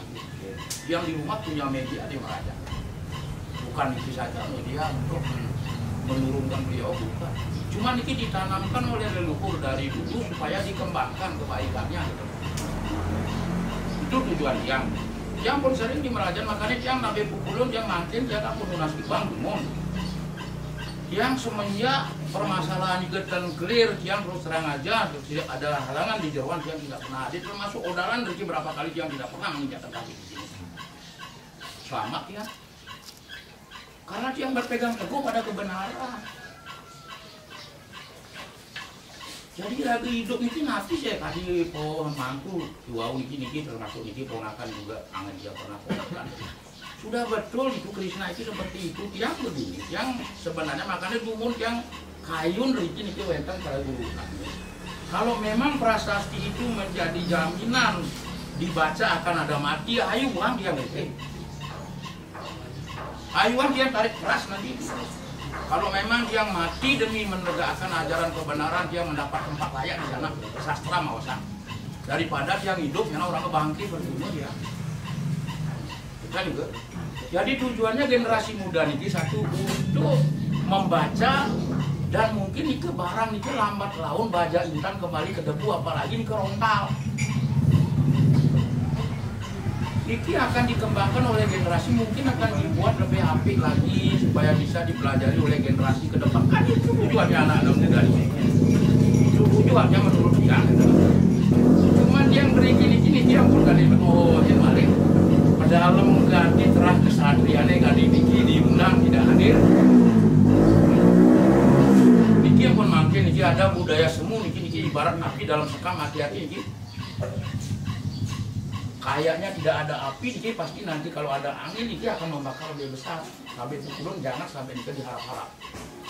yang di rumah punya media di Maraja, bukan itu saja media untuk menurunkan beliau, bukan. Cuma ini ditanamkan oleh leluhur dari dulu supaya dikembangkan kebaikannya. Itu tujuan yang pun sering di Merajan, makanya yang nabe pukulun, yang mantin, yang tak pun lunas ibang dumon. Yang semenjak permasalahan dan clear, yang terus terang aja, tidak ada halangan di jeruan, yang tidak pernah hadir, termasuk odalan dari berapa kali yang tidak pernah menginjakkan kaki di sini. Selamat ya, karena dia berpegang teguh pada kebenaran. Jadi lagi hidup ini nanti saya kasih pohon mantu, wow niki termasuk niki ponakan juga, angan dia pernah ponakan. Sudah betul itu Krishna itu seperti itu, yang begini, yang sebenarnya makanya dumun yang kayun niki wenteng para guru. Kalau memang prasasti itu menjadi jaminan dibaca akan ada mati, ayo uang dia ngerti. Ayuan dia tarik keras nanti. Kalau memang dia mati demi menegakkan ajaran kebenaran, dia mendapat tempat layak di sana, sastra mawasan. Daripada dia hidup, karena orang kebangkit berbunuh dia. Kita juga. Jadi tujuannya generasi muda ini satu untuk membaca dan mungkin ini ke barang ini lambat laun baja intan kembali ke debu, apalagi ini ke rontal. Ini akan dikembangkan oleh generasi, mungkin akan dibuat lebih apik lagi supaya bisa dipelajari oleh generasi ke depan. Kan itu tujuannya anak-anak muda ini. Itu tujuannya menurut dia. Cuma yang beri gini-gini dia pun kali yang balik. Dalam ganti terah kesatriannya kali Niki diundang tidak hadir. Niki pun makin Niki ada budaya semu, Niki ibarat api dalam sekam, hati-hati Niki. Kayaknya tidak ada api, jadi pasti nanti kalau ada angin ini akan membakar lebih besar. Sampai pukulun jangan sampai itu diharap-harap.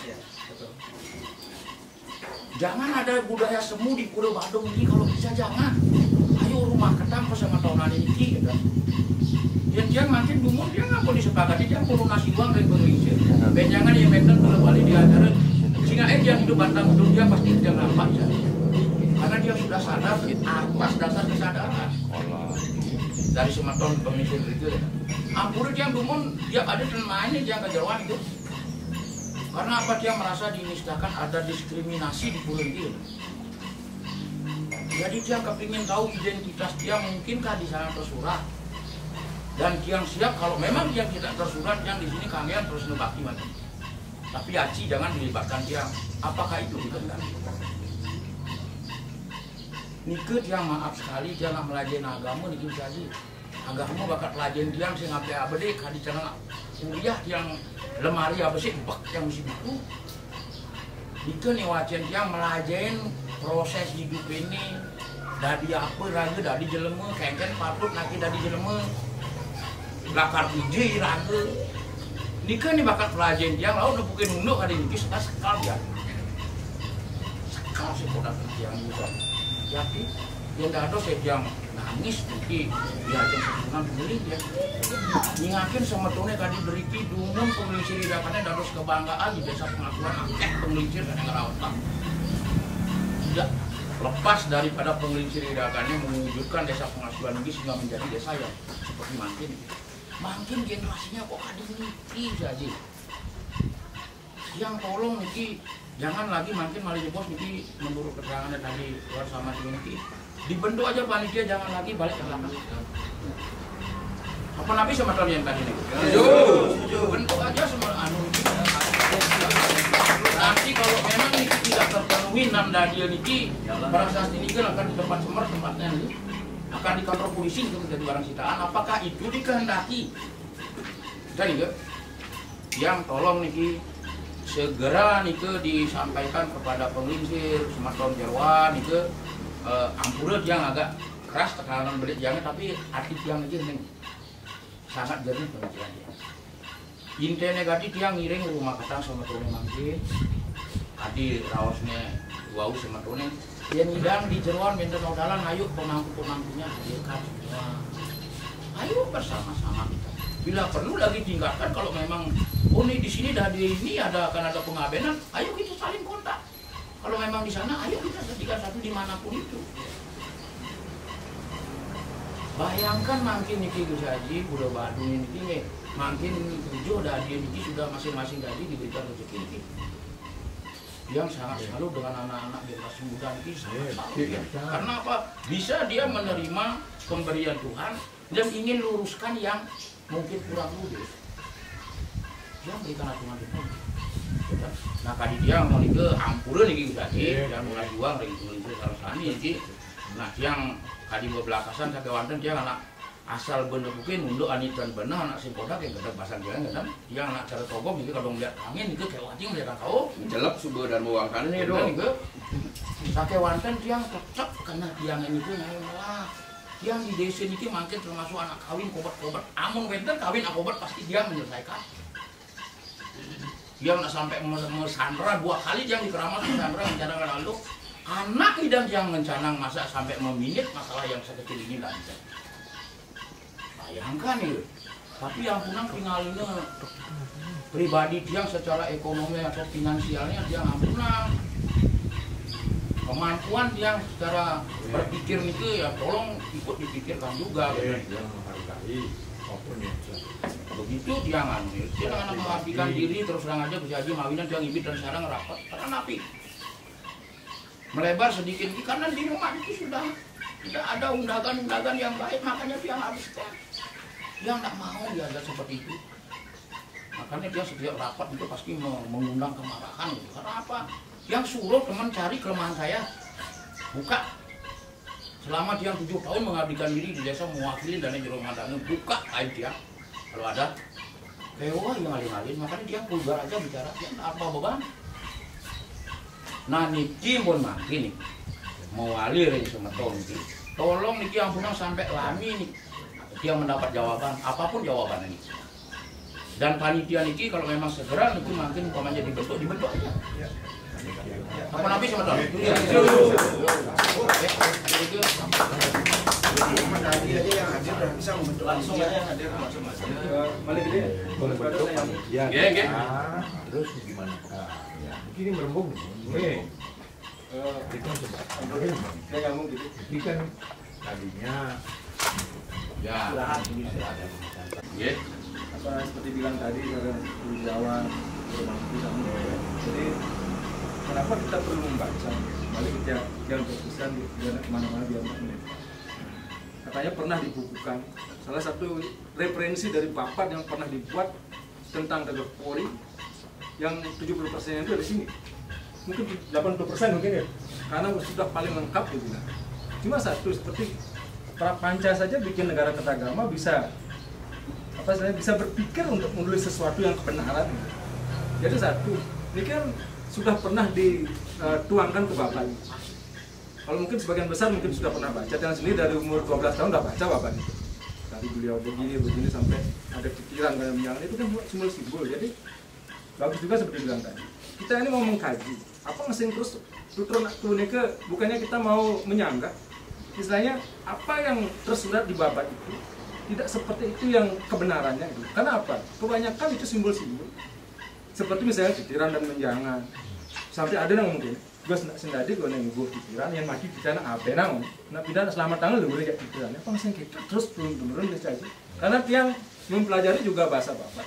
Ya, betul. Jangan ada budaya semu di Pulau Badung ini, kalau bisa jangan. Ayo rumah ketang sama tahunan ini gitu. Dia makin dumur, dia nggak boleh disepakati, dia perlu nasi uang dari pengelisir. Dan jangan yang mental kalau balik diajarin. Sehingga yang hidup batang hidup dia pasti dia nampak ya. Karena dia sudah sadar atas dasar kesadaran. Dari Sumatera pengelisir itu, ampun dia dumun, dia ada temannya dia kejeruan itu. Karena apa dia merasa dinistakan, ada diskriminasi di pulau itu. Jadi dia kepingin tahu identitas dia mungkinkah di sana tersurat. Dan yang siap kalau memang dia tidak tersurat, yang di sini kalian terus nebaki mati. Tapi aci jangan dilibatkan dia. Apakah itu dikehendaki? Nikut yang maaf sekali jangan melajen agama nikut saja. Agama bakat pelajen dia sing ngape abade kadi cenah kuliah yang lemari apa sih bak yang mesti buku. Nikut nih wajan dia melajen proses hidup ini dari apa raga dari jelema kengken patut nanti dari jelema lakar uji raga. Nikut nih bakat pelajen dia lalu nepukin unduk kadi nikut sekal ya. Sekal sih bodak yang juga. Jadi yang ada saya yang nangis mungkin dia aja sesuatu pemilik ya ngingakin sama tone tadi beriki dumun pengelisir idakannya harus kebanggaan di desa pengakuan pengelisir dan ngerawat tidak lepas daripada pengelisir idakannya mewujudkan desa pengasuhan ini sehingga menjadi desa yang seperti makin generasinya kok ada niki saja yang tolong niki. Jangan lagi makin malah bos niki menurut keterangan tadi luar sama niki dibentuk aja panitia, jangan lagi balik ke belakang. Apa nabi sama kalian tadi nih? Bentuk aja semua anu niki. Nanti kalau memang niki tidak terpenuhi 6 dadia niki, prasasti niki akan di tempat semer tempatnya nih akan di kantor polisi untuk menjadi barang sitaan. Apakah itu dikehendaki? Jadi yang tolong niki segera nike disampaikan kepada pengelisir Sumatera Jerwan nike ampura yang agak keras tekanan belit jangan tapi arti tiang aja nih sangat jernih pemikiran dia. Inte negatif tiang ngiring rumah katang sama tone mangke adi raosnya wau sama tone dia ngidang di jeruan minta nodalan, ayo pemangku-pemangkunya hadirkan semua. Ayo bersama-sama kita. Bila perlu lagi tingkatkan kalau memang ini di sini dah ini akan ada pengabenan, ayo kita saling kontak. Kalau memang di sana, ayo kita jadikan satu dimanapun itu. Bayangkan makin niki Gus Haji, Budo Badung ini makin 7 dah dia niki sudah masing-masing tadi diberikan rezeki niki. Yang sangat selalu dengan anak-anak generasi muda niki sangat selalu. Karena apa? Bisa dia menerima pemberian Tuhan dan ingin luruskan yang mungkin kurang ludes. Dia berikan aturan Tuhan. Nah kali dia mau ke ampura nih Gus Haji, yang mulai juang dari itu sarasani niki. Nah yang kadi belakasan sakit wanten dia anak asal bener mungkin untuk anitan benar anak simpodak yang kedap pasang dia kan dia anak cara togong itu kalau melihat angin itu kayak wajing melihat kau jelek subur dan mewangkan ini dong sakit wanten dia cocok karena tiang ini tuh lah yang di desa ini makin termasuk anak kawin kobat-kobat amun wenten kawin akobat pasti dia menyelesaikan dia nggak sampai mesandra 2 kali yang di keramat mesandra rencana lalu anak idam yang mencanang masa sampai meminit masalah yang sekecil ini lancar. Bayangkan ya. Tapi yang punang tinggalnya pribadi dia secara ekonomi atau finansialnya dia ampunang. Kemampuan dia secara berpikir itu ya tolong ikut dipikirkan juga. Dia menghargai apapun yang begitu dia ngambil. Dia dengan mengabdikan diri terus terang aja bisa aja mawinan dia ngibit dan sekarang rapat. Karena napi. Melebar sedikit karena di rumah itu sudah tidak ada undangan-undangan yang baik, makanya dia habiskan. Dia tidak mau diajak seperti itu. Makanya dia setiap rapat itu pasti mengundang kemarahan gitu. Karena apa? Yang suruh teman cari kelemahan saya buka. Selama dia 7 tahun mengabdikan diri di desa mewakili dan jero mandangan buka aib dia. Kalau ada dewa yang alih-alih, makanya dia vulgar aja bicara, dia apa beban. Nah niki pun makin nih mau alir ini semeton niki. Tolong niki ampunang sampai lami nih dia mendapat jawaban apapun jawaban ini. Dan panitia niki kalau memang segera niki makin umpamanya dibentuk aja. Apa nabi semeton? Tadi aja yang hadir dan bisa membentuk langsung aja yang hadir masing-masing. Balik ini. membentuk panitia. Terus gimana? Ini merembung. Kita coba. Saya ngomong gitu. Ini kan tadinya ya Ya. Apa seperti bilang tadi karena di Jawa bermampu sama. Jadi kenapa kita perlu membaca? Balik kita yang terkesan di kemana-mana biar meneliti. Katanya pernah dibukukan salah satu referensi dari papat yang pernah dibuat tentang Dagang Polri yang 70% itu dari sini. Mungkin 80% mungkin ya. Karena sudah paling lengkap dibilang. Cuma satu seperti Prapanca saja bikin negara ketagama bisa bisa berpikir untuk menulis sesuatu yang kebenaran. Jadi satu, ini kan sudah pernah dituangkan ke Bapak. Kalau mungkin sebagian besar mungkin sudah pernah baca, yang sendiri dari umur 12 tahun udah baca Bapak. Tadi beliau begini sampai ada pikiran yang itu kan simbol-simbol. Jadi bagus juga seperti bilang tadi. Kita ini mau mengkaji, apa ngesing terus tutron ke bukannya kita mau menyanggah. Istilahnya apa yang tersurat di babat itu tidak seperti itu yang kebenarannya itu. Karena apa? Kebanyakan itu simbol-simbol. Seperti misalnya titiran dan menjangan. Sampai ada yang mungkin gue sendiri gue nengguh titiran yang mati titiran apa nang. Nah pidana selamat tanggal lu boleh titiran. Apa ngesing kita terus turun saja. Karena yang mempelajari juga bahasa babat.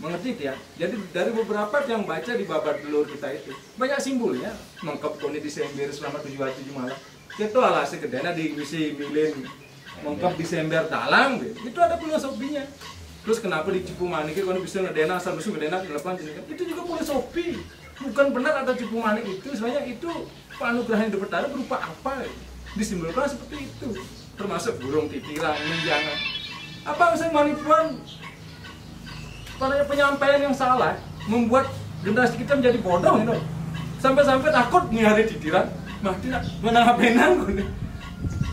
Mengerti ya? Jadi dari beberapa yang baca di babat telur kita itu banyak simbolnya. Mengkep koni Desember selama 7 hari 7 malam. Itu alasnya kedena di misi milin mengkep Desember dalang itu ada filosofinya. Terus kenapa di Cipumanik kalau bisa ngedena asal musuh ngedena delapan itu juga filosofi. Bukan benar ada Cipumanik itu sebenarnya itu panugrahan hidup bertara berupa apa disimbolkan seperti itu. Termasuk burung titiran menjangan. Apa misalnya manipulan pada penyampaian yang salah membuat generasi kita menjadi bodoh gitu. Sampai-sampai takut nyari titiran mah tidak menang benang gue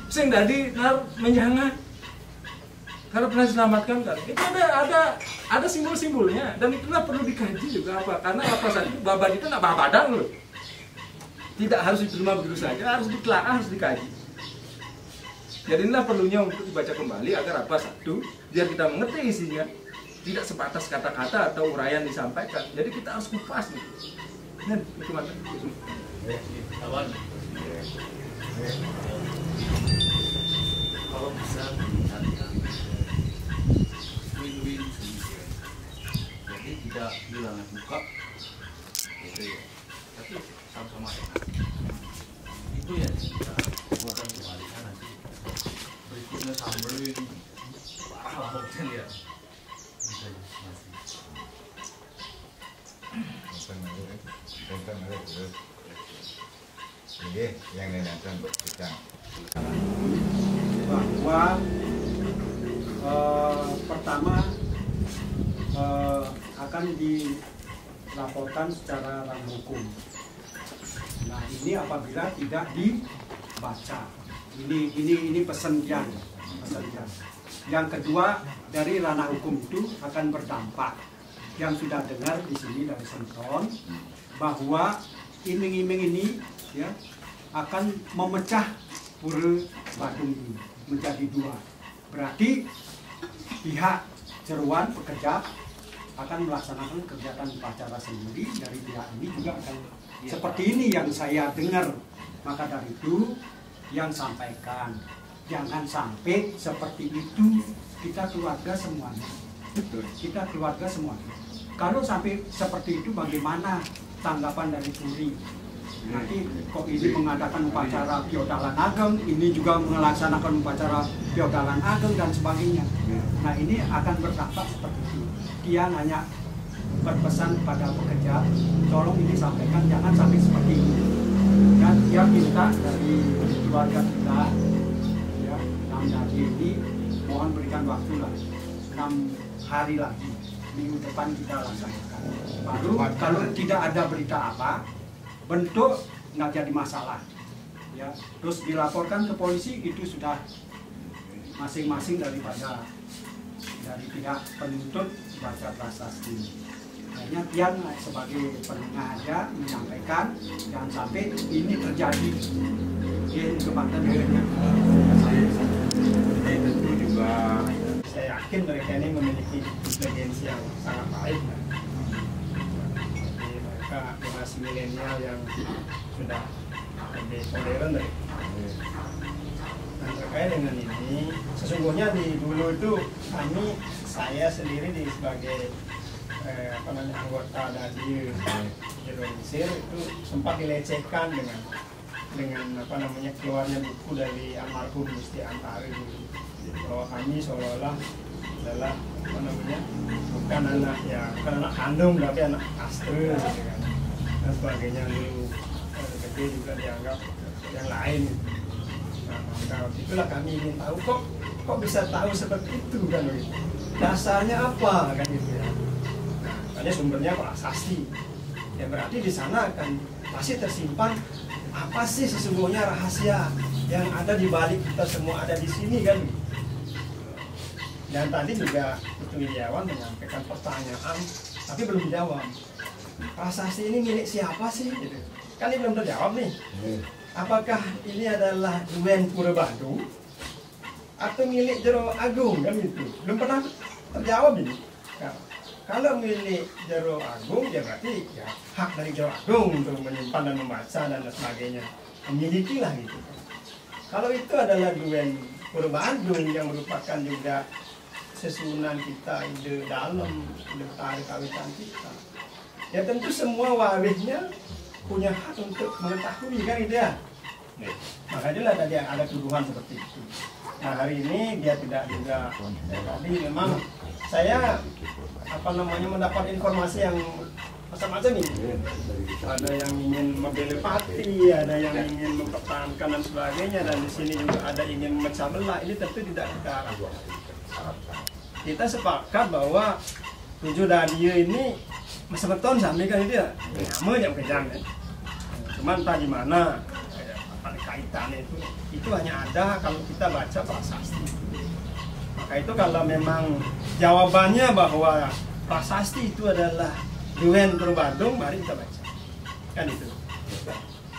sing tadi nar menjangan karena pernah diselamatkan kan itu ada simbol-simbolnya dan itulah perlu dikaji juga apa karena apa saat itu babat itu nak babadang loh tidak harus diterima begitu saja, harus ditelaah, harus dikaji. Jadi inilah perlunya untuk dibaca kembali agar apa? Satu, biar kita mengerti isinya, tidak sebatas kata-kata atau uraian disampaikan. Jadi kita harus kupas nih. Nah, itu mantap. Kalau bisa melihat yang win-win solution, jadi tidak kehilangan muka, gitu ya. Tapi sama-sama enak. Itu yang kita bukan kembalikan nanti. Berikutnya sambalin, parah mungkin ya. Bisa masih. Oke, yang nonton kita bahwa pertama akan dilaporkan secara ranah hukum. Nah, ini apabila tidak dibaca. Ini pesan Jan. Yang kedua, dari ranah hukum itu akan berdampak. Yang sudah dengar di sini dari Senton bahwa iming-iming ini ya akan memecah Pura Badung ini menjadi dua. Berarti pihak Jeroan Pekejap akan melaksanakan kegiatan upacara sendiri, dari pihak ini juga akan seperti ini yang saya dengar. Maka dari itu yang sampaikan, jangan sampai seperti itu kita keluarga semuanya. Kita keluarga semuanya. Kalau sampai seperti itu, bagaimana tanggapan dari Puri? Nanti kok ini mengadakan upacara Piodalan Ageng, ini juga melaksanakan upacara Piodalan Ageng dan sebagainya. Nah, ini akan berdampak seperti itu. Dia hanya berpesan pada pekerja, tolong ini sampaikan, jangan sampai seperti ini. Dan dia minta dari keluarga kita, ya, 6 hari ini, mohon berikan waktu lah, 6 hari lagi, minggu depan kita laksanakan. Baru kalau tidak ada berita apa, bentuk nggak jadi masalah, ya. Terus dilaporkan ke polisi, itu sudah masing-masing dari pihak penuntut baca prasasti. Hanya Tian sebagai penengah aja menyampaikan jangan sampai ini terjadi. Ini kebanggaan. Jadi tentu juga saya yakin mereka ini memiliki intelijensi yang sangat baik. Generasi milenial yang sudah lebih modern dari. Dan terkait dengan ini, sesungguhnya di dulu itu saya sendiri sebagai anggota dari Jeroan Mesir itu sempat dilecehkan dengan keluarnya buku dari almarhum Gusti Antari dulu, bahwa kami seolah-olah adalah bukan anak kandung tapi anak astral gitu kan, dan sebagainya. Dulu gede juga dianggap yang lain. Nah, itulah kami ingin tahu kok bisa tahu seperti itu kan begitu. Dasarnya apa kan gitu ya. Nah, sumbernya prasasti. Ya berarti di sana akan pasti tersimpan apa sih sesungguhnya rahasia yang ada di balik kita semua ada di sini kan. Dan tadi juga Putu Wirjawan menyampaikan pertanyaan, tapi belum dijawab. Prasasti ini milik siapa sih? Gitu. Kan ini belum terjawab nih. Apakah ini adalah Duren Pura Badung atau milik Jero Agung kan itu? Belum pernah terjawab ini. Nah, kalau milik Jero Agung ya berarti ya hak dari Jero Agung untuk menyimpan dan membaca dan sebagainya. Memilikilah gitu. Kalau itu adalah Duren Pura Badung yang merupakan juga sesunan kita, ide dalam, ide tarik kawitan kita. Ya tentu semua warisnya punya hak untuk mengetahui kan itu ya. Makanya tadi ada tuduhan seperti itu. Nah hari ini dia tidak juga. Tadi memang saya mendapat informasi yang macam-macam ini. Ada yang ingin membela parti, ada yang ingin mempertahankan dan sebagainya, dan di sini juga ada ingin memecah belah. Ini tentu tidak kita harapkan. Kita sepakat bahwa 7 Dadia ini masa beton sampai kan itu ya, nama yang kejam ya. Cuman entah gimana pada kaitannya itu hanya ada kalau kita baca prasasti. Maka itu kalau memang jawabannya bahwa prasasti itu adalah Duren Pura Badung, mari kita baca. Kan itu.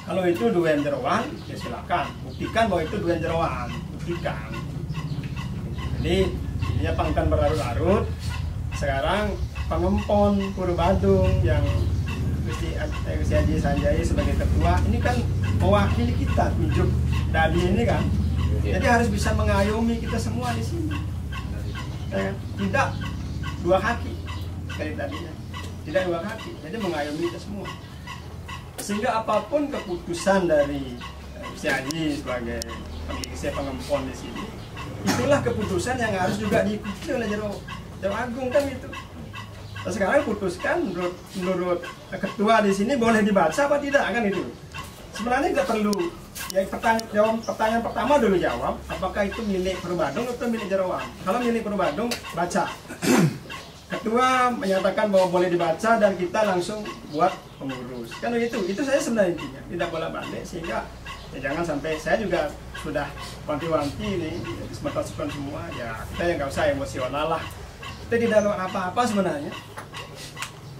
Kalau itu duwen jeroan, ya silakan buktikan bahwa itu duwen jeroan, buktikan. Jadi dia pangkan berlarut-larut. Sekarang pengempon Pura Badung yang Gusti Haji Sanjaya sebagai ketua ini kan mewakili kita 7 dadi ini kan. Jadi harus bisa mengayomi kita semua di sini. Tidak 2 kaki sekali tadinya. Tidak 2 kaki. Jadi mengayomi kita semua. Sehingga apapun keputusan dari Gusti Haji sebagai pengisi pengempon di sini, itulah keputusan yang harus juga diikuti oleh Jero Agung kan itu. Nah, sekarang putuskan menurut ketua di sini boleh dibaca apa tidak kan itu. Sebenarnya tidak perlu. Ya pertanyaan pertama dulu jawab, apakah itu milik Pura Badung atau milik Jeroan? Kalau milik Pura Badung, baca. Ketua menyatakan bahwa boleh dibaca dan kita langsung buat pengurus. Kan begitu. Itu saya sebenarnya intinya. Tidak bolak-balik sehingga ya jangan sampai saya juga sudah wanti-wanti nih semua semua. Ya kita yang nggak usah emosional lah. Kita tidak apa-apa sebenarnya.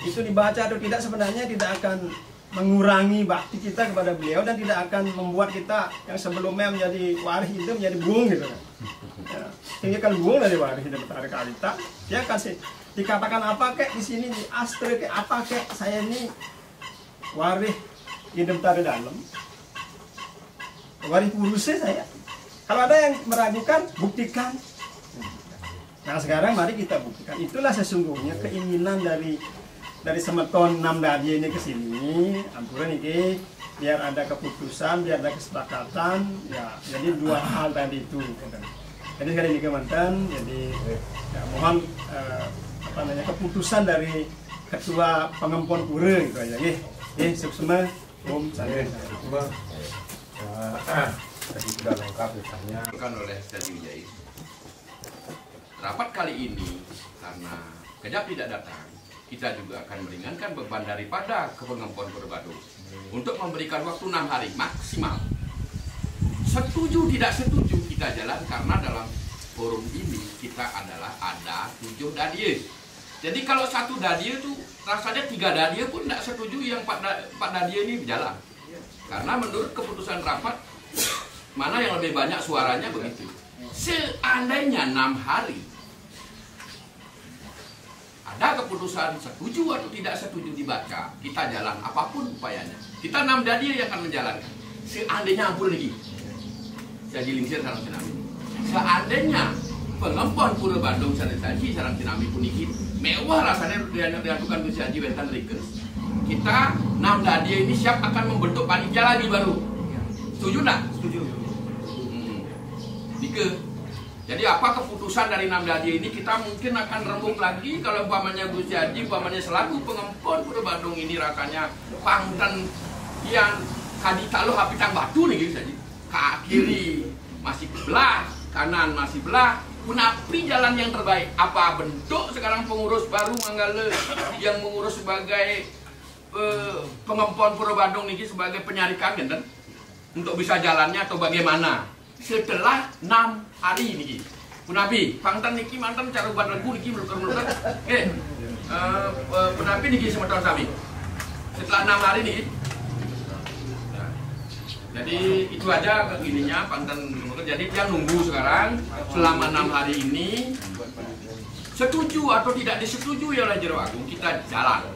Itu dibaca atau tidak sebenarnya tidak akan mengurangi bakti kita kepada beliau dan tidak akan membuat kita yang sebelumnya menjadi waris itu menjadi buang gitu kan. Ya, sehingga kan buang dari waris hidup Betara Karita, dia kasih dikatakan apa kek di sini di Astre kek apa kek saya ini waris hidup Betara dalam. Waris purusnya saya. Kalau ada yang meragukan, buktikan. Nah sekarang mari kita buktikan. Itulah sesungguhnya keinginan dari semeton 6 dadi ini ke sini, ampura niki biar ada keputusan, biar ada kesepakatan, ya jadi 2 hal tadi itu. Jadi sekali ini mantan, jadi ya, mohon keputusan dari ketua pengempon pura gitu aja, sukses, Om saya. Tadi sudah lengkap ditanya oleh Haji Wijaya. Rapat kali ini karena Kejap tidak datang, kita juga akan meringankan beban daripada Pengempon Pura Badung untuk memberikan waktu 6 hari maksimal. Setuju tidak setuju kita jalan karena dalam forum ini kita adalah ada 7 dadie. Jadi kalau 1 dadie itu rasanya 3 dadie pun tidak setuju yang 4 dadie ini berjalan. Karena menurut keputusan rapat mana yang lebih banyak suaranya begitu. Seandainya 6 hari ada keputusan setuju atau tidak setuju dibaca, kita jalan apapun upayanya. Kita 6 dadi yang akan menjalankan. Seandainya ampun lagi, jadi lingsir sarang Sinami. Seandainya Pengempon Pura Badung Saji sarang Sinami pun ikut mewah rasanya diadukan Gusti Haji Wentan Rikes. Kita 6 dadi ini siap akan membentuk panitia lagi baru. Setuju enggak? Setuju. Jadi apa keputusan dari 6 dadi ini kita mungkin akan rembuk lagi kalau umpamanya Gusti Haji umpamanya selaku Pengempon Pura Badung ini rasanya pangten yang kadita lo hapitang batu nih Gusti Haji. Kaki kiri masih belah, kanan masih belah. Punapi jalan yang terbaik. Apa bentuk sekarang pengurus baru Manggala yang mengurus sebagai Pengempon Pura Badung nih sebagai penyari kangen dan untuk bisa jalannya atau bagaimana? Setelah 6 hari ini, Punapi, pangtan niki mantan cara ubat lagu niki melukat-melukat. Oke, Punapi niki semeton sami. Setelah 6 hari ini, jadi itu aja ininya pangtan melukat. Jadi yang nunggu sekarang selama 6 hari ini, setuju atau tidak disetujui oleh Jero Agung kita jalan.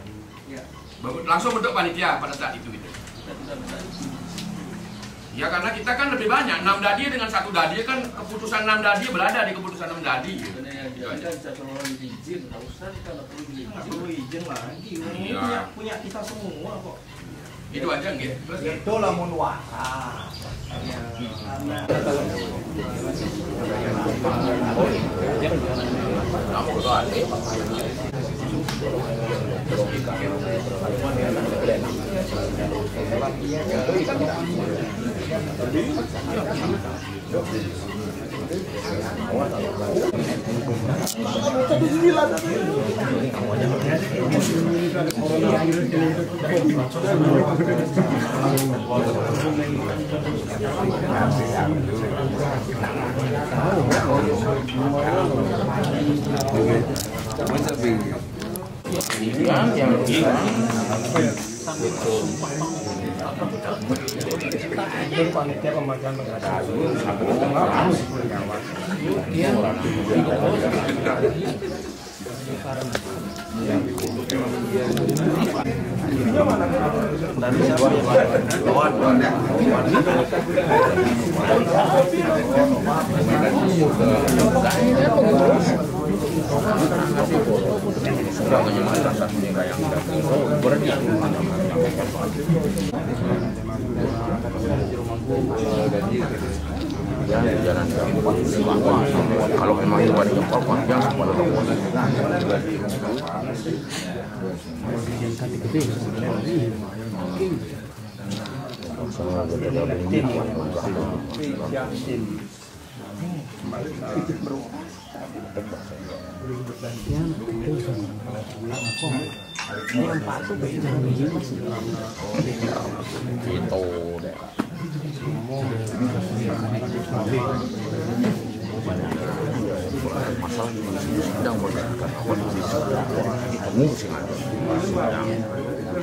Langsung bentuk panitia pada saat itu gitu. Ya karena kita kan lebih banyak, 6 dadi dengan 1 dadi kan keputusan 6 dadi berada di keputusan 6 dadi. Kita bisa selalu izin, tak usah kita perlu izin lagi. Ini punya kita semua kok. Itu aja nggih. Itu lamun waras. Yang Ini panitia pembagian bendera. Jalan kalau memang itu ada jempol panjang masalah sedang berdasarkan awal ketemu sih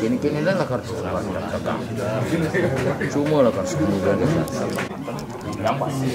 kini lah karena selawan dan datang cuma lah kan semudah yang pasti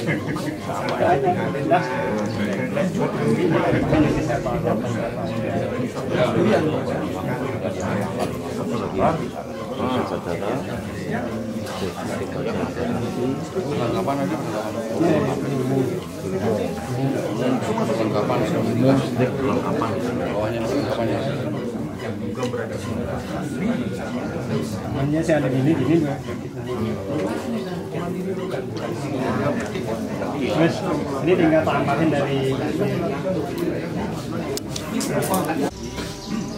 Namanya saya ada gini Mbak. Terus ini tinggal tampakin dari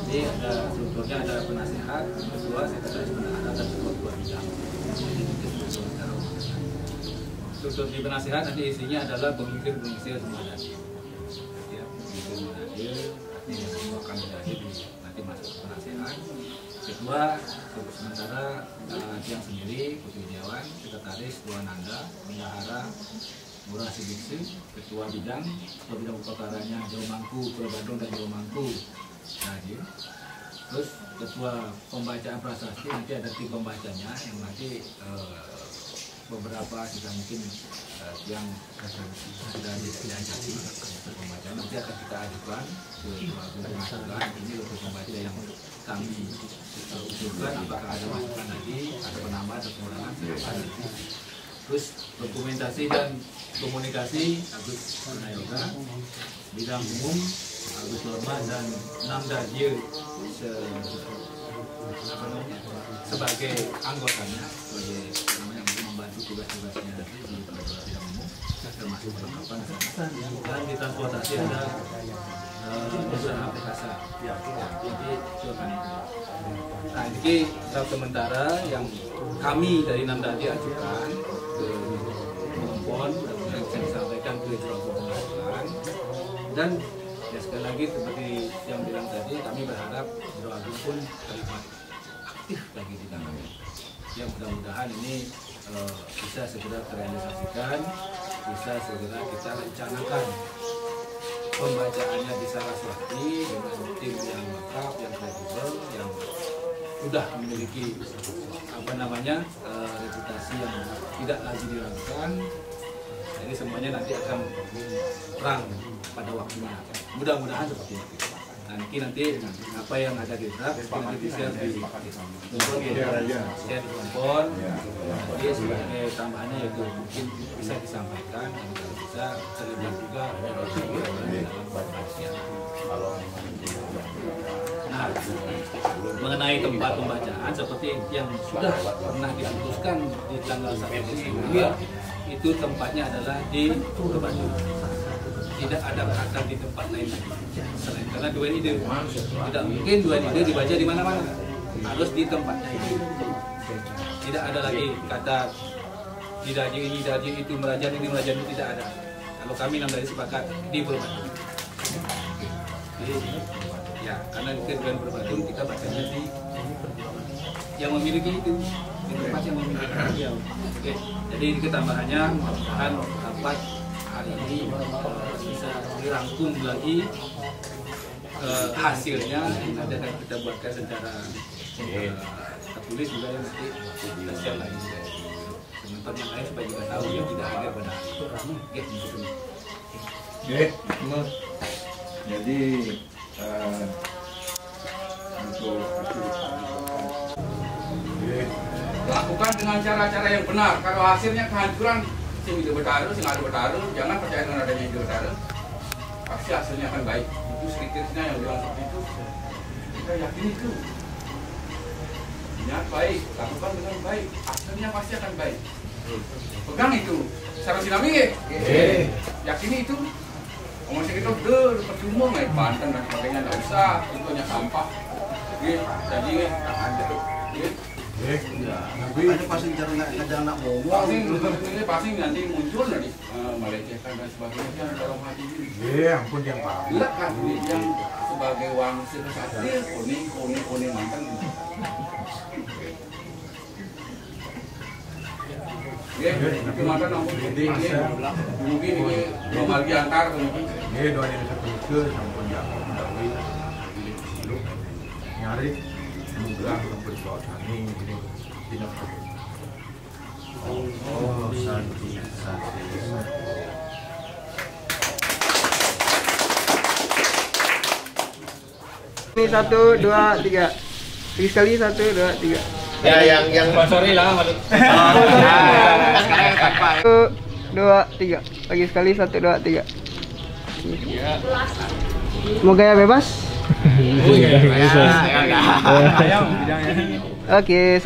Jadi strukturnya ada penasehat, kedua sekretaris bendahara dan ketua bidang. Struktur di penasehat nanti isinya adalah pemimpin-pemimpin semua hadir. Ya, pemimpin hadir, yang akan hadir nanti masuk ke penasehat. Kedua, untuk sementara yang sendiri, Putri Dewan, sekretaris Dua Nanda, bendahara Murah Sidiksi, ketua bidang perkaranya Jawa Mangku, Pulau Bandung dan Jawa Mangku hadir. Terus ketua pembacaan prasasti nanti ada tim pembacanya yang nanti beberapa sudah mungkin yang sudah diajaki pembacaan nanti akan kita ajukan ke masukan ini untuk pembaca yang kami usulkan apakah ada masukan lagi, ada penambahan atau pengurangan. Terus dokumentasi dan komunikasi Agus Gunayoga, bidang umum Agus Lorma dan Namdadir sebagai anggotanya, sebagai namanya untuk membantu tugas-tugasnya di bidang umum termasuk perlengkapan dan di transportasi ada usaha perkasa. Nah ini tahap sementara yang kami dari Namdadir ajukan ke Kompon dan bisa disampaikan ke Jawa Pemasukan. Dan ya sekali lagi seperti yang bilang tadi, kami berharap Doa pun terlibat aktif lagi di dalamnya. Ya mudah-mudahan ini bisa segera terrealisasikan, bisa segera kita rencanakan pembacaannya di Saraswati dengan tim yang lengkap, yang kredibel, yang sudah memiliki reputasi yang tidak lagi diragukan. Jadi semuanya nanti akan terang pada waktunya. Mudah-mudahan seperti itu. Nanti apa yang ada di draft nanti bisa di Kompon. Jadi sebagai tambahannya yaitu mungkin bisa disampaikan dan kalau bisa terlibat juga dalam pembagian. Nah, mengenai tempat pembacaan seperti yang sudah pernah diputuskan di tanggal 1 Desember, itu tempatnya adalah di Pulau Bandung. Tidak ada kata di tempat lain lagi. Selain karena dua ide, tidak mungkin dua ide dibaca di mana-mana. Harus di tempatnya itu. Tidak ada lagi kata didaji ini, didaji itu, merajan ini, merajan itu, tidak ada. Kalau kami dari sepakat di Pulau Bandung. Jadi, ya karena di Pulau Bandung kita bacanya di yang memiliki itu, di tempat yang memiliki itu. Oke, jadi ini ketambahannya mudah-mudahan rapat hari ini bisa dirangkum lagi hasilnya nanti akan kita buatkan secara tulis juga ya nanti kita share lagi penonton yang lain supaya juga tahu yang tidak ada benar. Oke, gitu. Oke, jadi untuk lakukan dengan cara-cara yang benar. Kalau hasilnya kehancuran, sing ide bertaruh, sing adu bertaruh, jangan percaya dengan adanya ide bertaruh. Pasti hasilnya akan baik. Itu sedikitnya yang bilang seperti itu. Kita yakin itu. Niat baik, lakukan dengan baik, hasilnya pasti akan baik. Pegang itu. Sarung sinami nggih? Yakini itu. Ngomong segitu percuma naik Banten dan sebagainya, nggak usah. Itu hanya sampah. Jadi ada. Nanti pasti jangan nak ngomong. Pasti nanti muncul nanti melecehkan dan sebagainya dalam hati ini. Ampun yang paham. Lihat kan yang sebagai wangsi kesatria kuning mantan. Itu mantan ampun. Mungkin ini normal diantar mungkin. Doa yang satu ke sampun yang mendahului nyari semoga sampun bawa kami ini tidak. Oh, santi. Ini 1, 2, 3. Lagi sekali 1, 2, 3. Ya yang sponsori lah malu. 1, 2, 3. Lagi sekali 1, 2, 3. Mau gaya bebas? Oke.